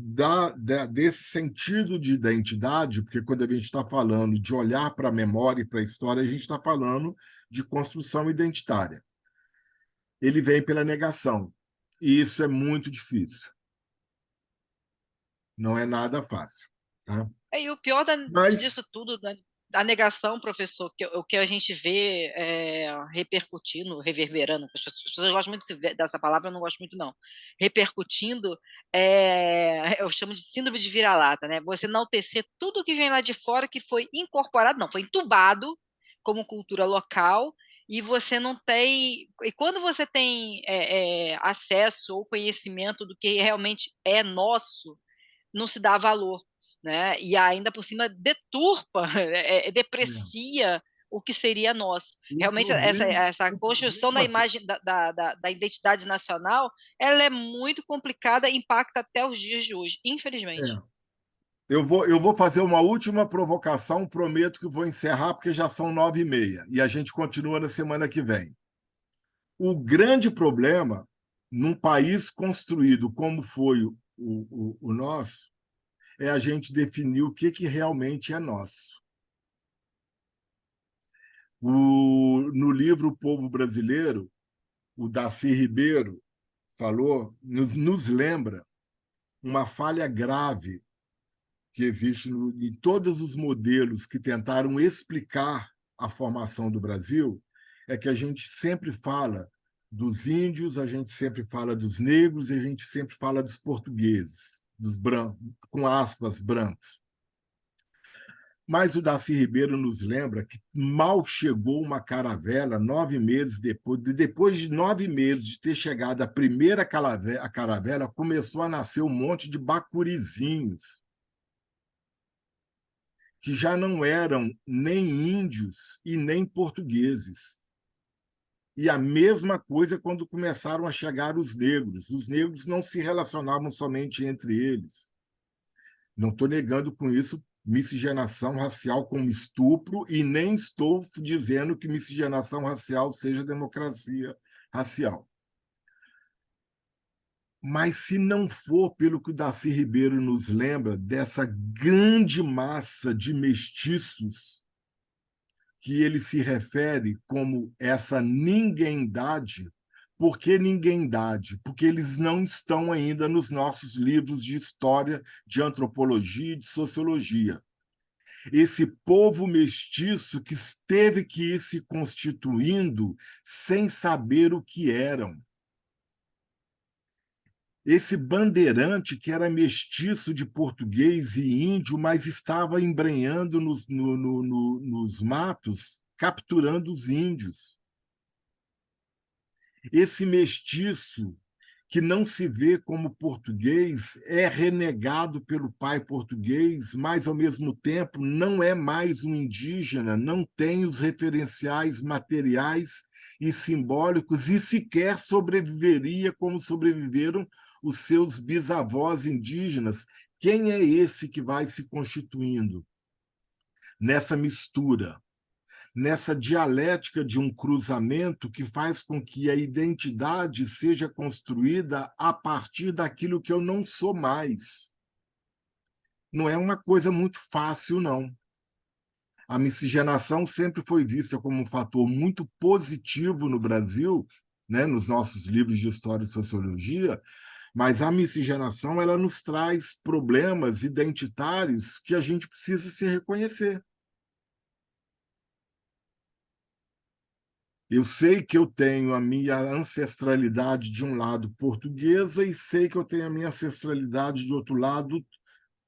desse sentido de identidade, porque quando a gente está falando de olhar para a memória e para a história, a gente está falando de construção identitária. Ele vem pela negação. E isso é muito difícil. Não é nada fácil. Tá? E o pior disso Mas tudo, da negação, professor, o que a gente vê repercutindo, reverberando, as pessoas gostam muito dessa palavra, eu não gosto muito, não. Repercutindo, eu chamo de síndrome de vira-lata, né? Você enaltecer tudo que vem lá de fora, que foi incorporado, não, foi entubado como cultura local, e você não tem. E quando você tem acesso ou conhecimento do que realmente é nosso, não se dá valor, né? E ainda por cima deturpa, deprecia o que seria nosso. O Realmente, problema, essa construção da imagem da identidade nacional, ela é muito complicada e impacta até os dias de hoje, infelizmente. eu vou fazer uma última provocação, prometo que vou encerrar, porque já são 9h30, e a gente continua na semana que vem. O grande problema, num país construído como foi o nosso, é a gente definir o que realmente é nosso. No livro O Povo Brasileiro, o Darcy Ribeiro falou, nos lembra uma falha grave que existe em todos os modelos que tentaram explicar a formação do Brasil, é que a gente sempre fala dos índios, a gente sempre fala dos negros e a gente sempre fala dos portugueses, dos brancos, com aspas, brancos. Mas o Darcy Ribeiro nos lembra que mal chegou uma caravela 9 meses depois de 9 meses de ter chegado a primeira caravela, começou a nascer um monte de bacurizinhos, que já não eram nem índios e nem portugueses. E a mesma coisa quando começaram a chegar os negros. Os negros não se relacionavam somente entre eles. Não estou negando com isso miscigenação racial como estupro e nem estou dizendo que miscigenação racial seja democracia racial. Mas se não for pelo que o Darcy Ribeiro nos lembra, dessa grande massa de mestiços que ele se refere como essa ninguémdade. Por que ninguémdade? Porque eles não estão ainda nos nossos livros de história, de antropologia e de sociologia. Esse povo mestiço que teve que ir se constituindo sem saber o que eram. Esse bandeirante que era mestiço de português e índio, mas estava embrenhando nos matos, capturando os índios. Esse mestiço que não se vê como português é renegado pelo pai português, mas, ao mesmo tempo, não é mais um indígena, não tem os referenciais materiais e simbólicos e sequer sobreviveria como sobreviveram os seus bisavós indígenas. Quem é esse que vai se constituindo nessa mistura, nessa dialética de um cruzamento que faz com que a identidade seja construída a partir daquilo que eu não sou mais? Não é uma coisa muito fácil, não. A miscigenação sempre foi vista como um fator muito positivo no Brasil, né, nos nossos livros de história e sociologia, mas a miscigenação ela nos traz problemas identitários que a gente precisa se reconhecer. Eu sei que eu tenho a minha ancestralidade de um lado portuguesa e sei que eu tenho a minha ancestralidade de outro lado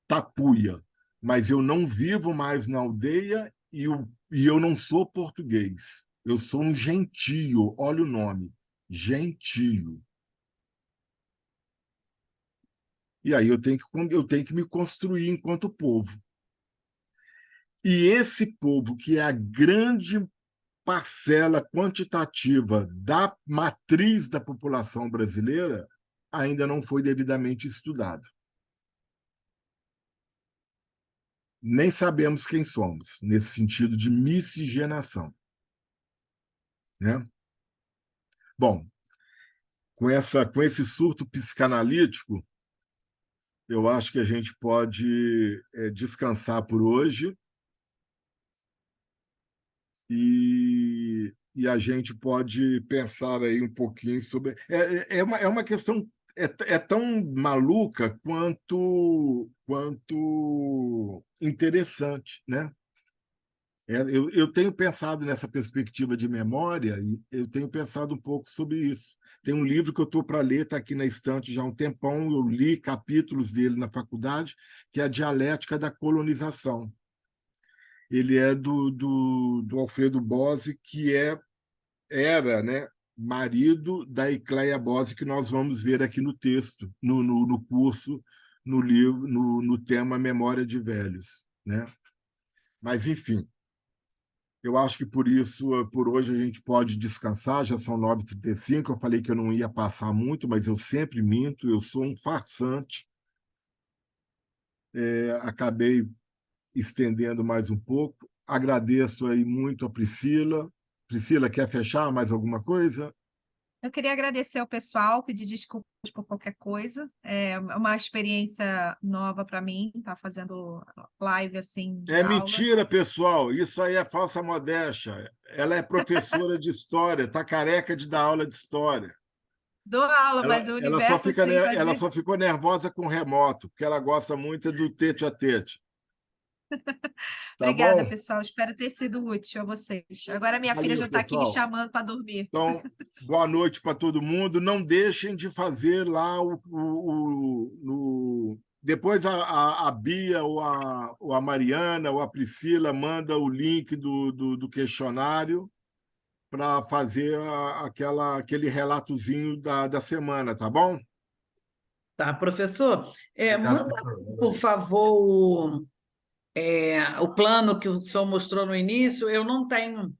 tapuia, mas eu não vivo mais na aldeia e eu não sou português. Eu sou um gentio, olha o nome, gentio. E aí eu tenho que me construir enquanto povo. E esse povo, que é a grande parcela quantitativa da matriz da população brasileira, ainda não foi devidamente estudado. Nem sabemos quem somos, nesse sentido de miscigenação. Né? Bom, com esse surto psicanalítico, eu acho que a gente pode descansar por hoje e a gente pode pensar aí um pouquinho sobre... É uma questão tão maluca quanto interessante, né? Eu tenho pensado nessa perspectiva de memória e eu tenho pensado um pouco sobre isso. Tem um livro que eu estou para ler, está aqui na estante já há um tempão, eu li capítulos dele na faculdade, que é A Dialética da Colonização. Ele é do Alfredo Bose, que era, né, marido da Ecleia Bose, que nós vamos ver aqui no texto, no curso, no livro, no tema Memória de Velhos. Né? Mas, enfim, Eu acho que por isso, por hoje, a gente pode descansar, já são 9h35. Eu falei que eu não ia passar muito, mas eu sempre minto, eu sou um farsante. Acabei estendendo mais um pouco. Agradeço aí muito a Priscila. Priscila, quer fechar mais alguma coisa? Eu queria agradecer ao pessoal, pedir desculpas por qualquer coisa. É uma experiência nova para mim, estar fazendo live assim de É aula. mentira, pessoal. Isso aí é falsa modéstia. Ela é professora de história, está careca de dar aula de história. Dou aula, Ela, mas o ela, só universo fica, assim faz ela só ficou nervosa com remoto, porque ela gosta muito do tete a tete. Tá Obrigada, bom? pessoal. Espero ter sido útil a vocês. Agora minha filha Valeu, já está aqui me pessoal. chamando para dormir. Então, boa noite para todo mundo. Não deixem de fazer lá depois a Bia ou a Mariana ou a Priscila manda o link do questionário para fazer aquele relatozinho da semana, tá bom? Tá, professor? Obrigado, Manda, professor. por favor, o plano que o senhor mostrou no início. Eu não tenho.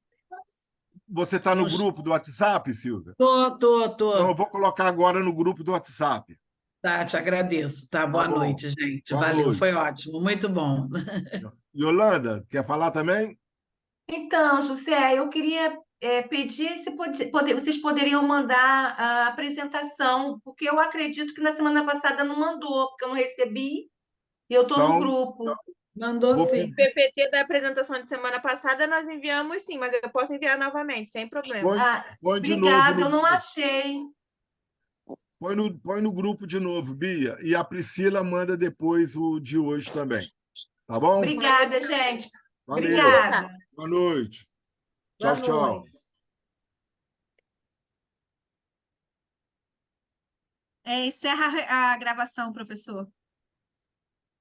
Você está no grupo do WhatsApp, Silvia? Então, eu Tô. vou colocar agora no grupo do WhatsApp. Tá, te agradeço. Tá, Tá boa bom. noite, gente. Boa Valeu, foi noite. ótimo, muito bom. Yolanda, quer falar também? Então, José, eu queria pedir se vocês poderiam mandar a apresentação, porque eu acredito que na semana passada não mandou, porque eu não recebi, e eu estou no Então, grupo. Mandou vou sim. O PPT da apresentação de semana passada nós enviamos sim, mas eu posso enviar novamente, sem problema. põe de novo Obrigada, no eu não grupo. achei. Põe no grupo de novo, Bia. E a Priscila manda depois o de hoje também. Tá bom? Obrigada, gente. Valeu. Obrigada. Boa noite. Boa Tchau, tchau. noite. Encerra a gravação, professor.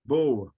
Boa.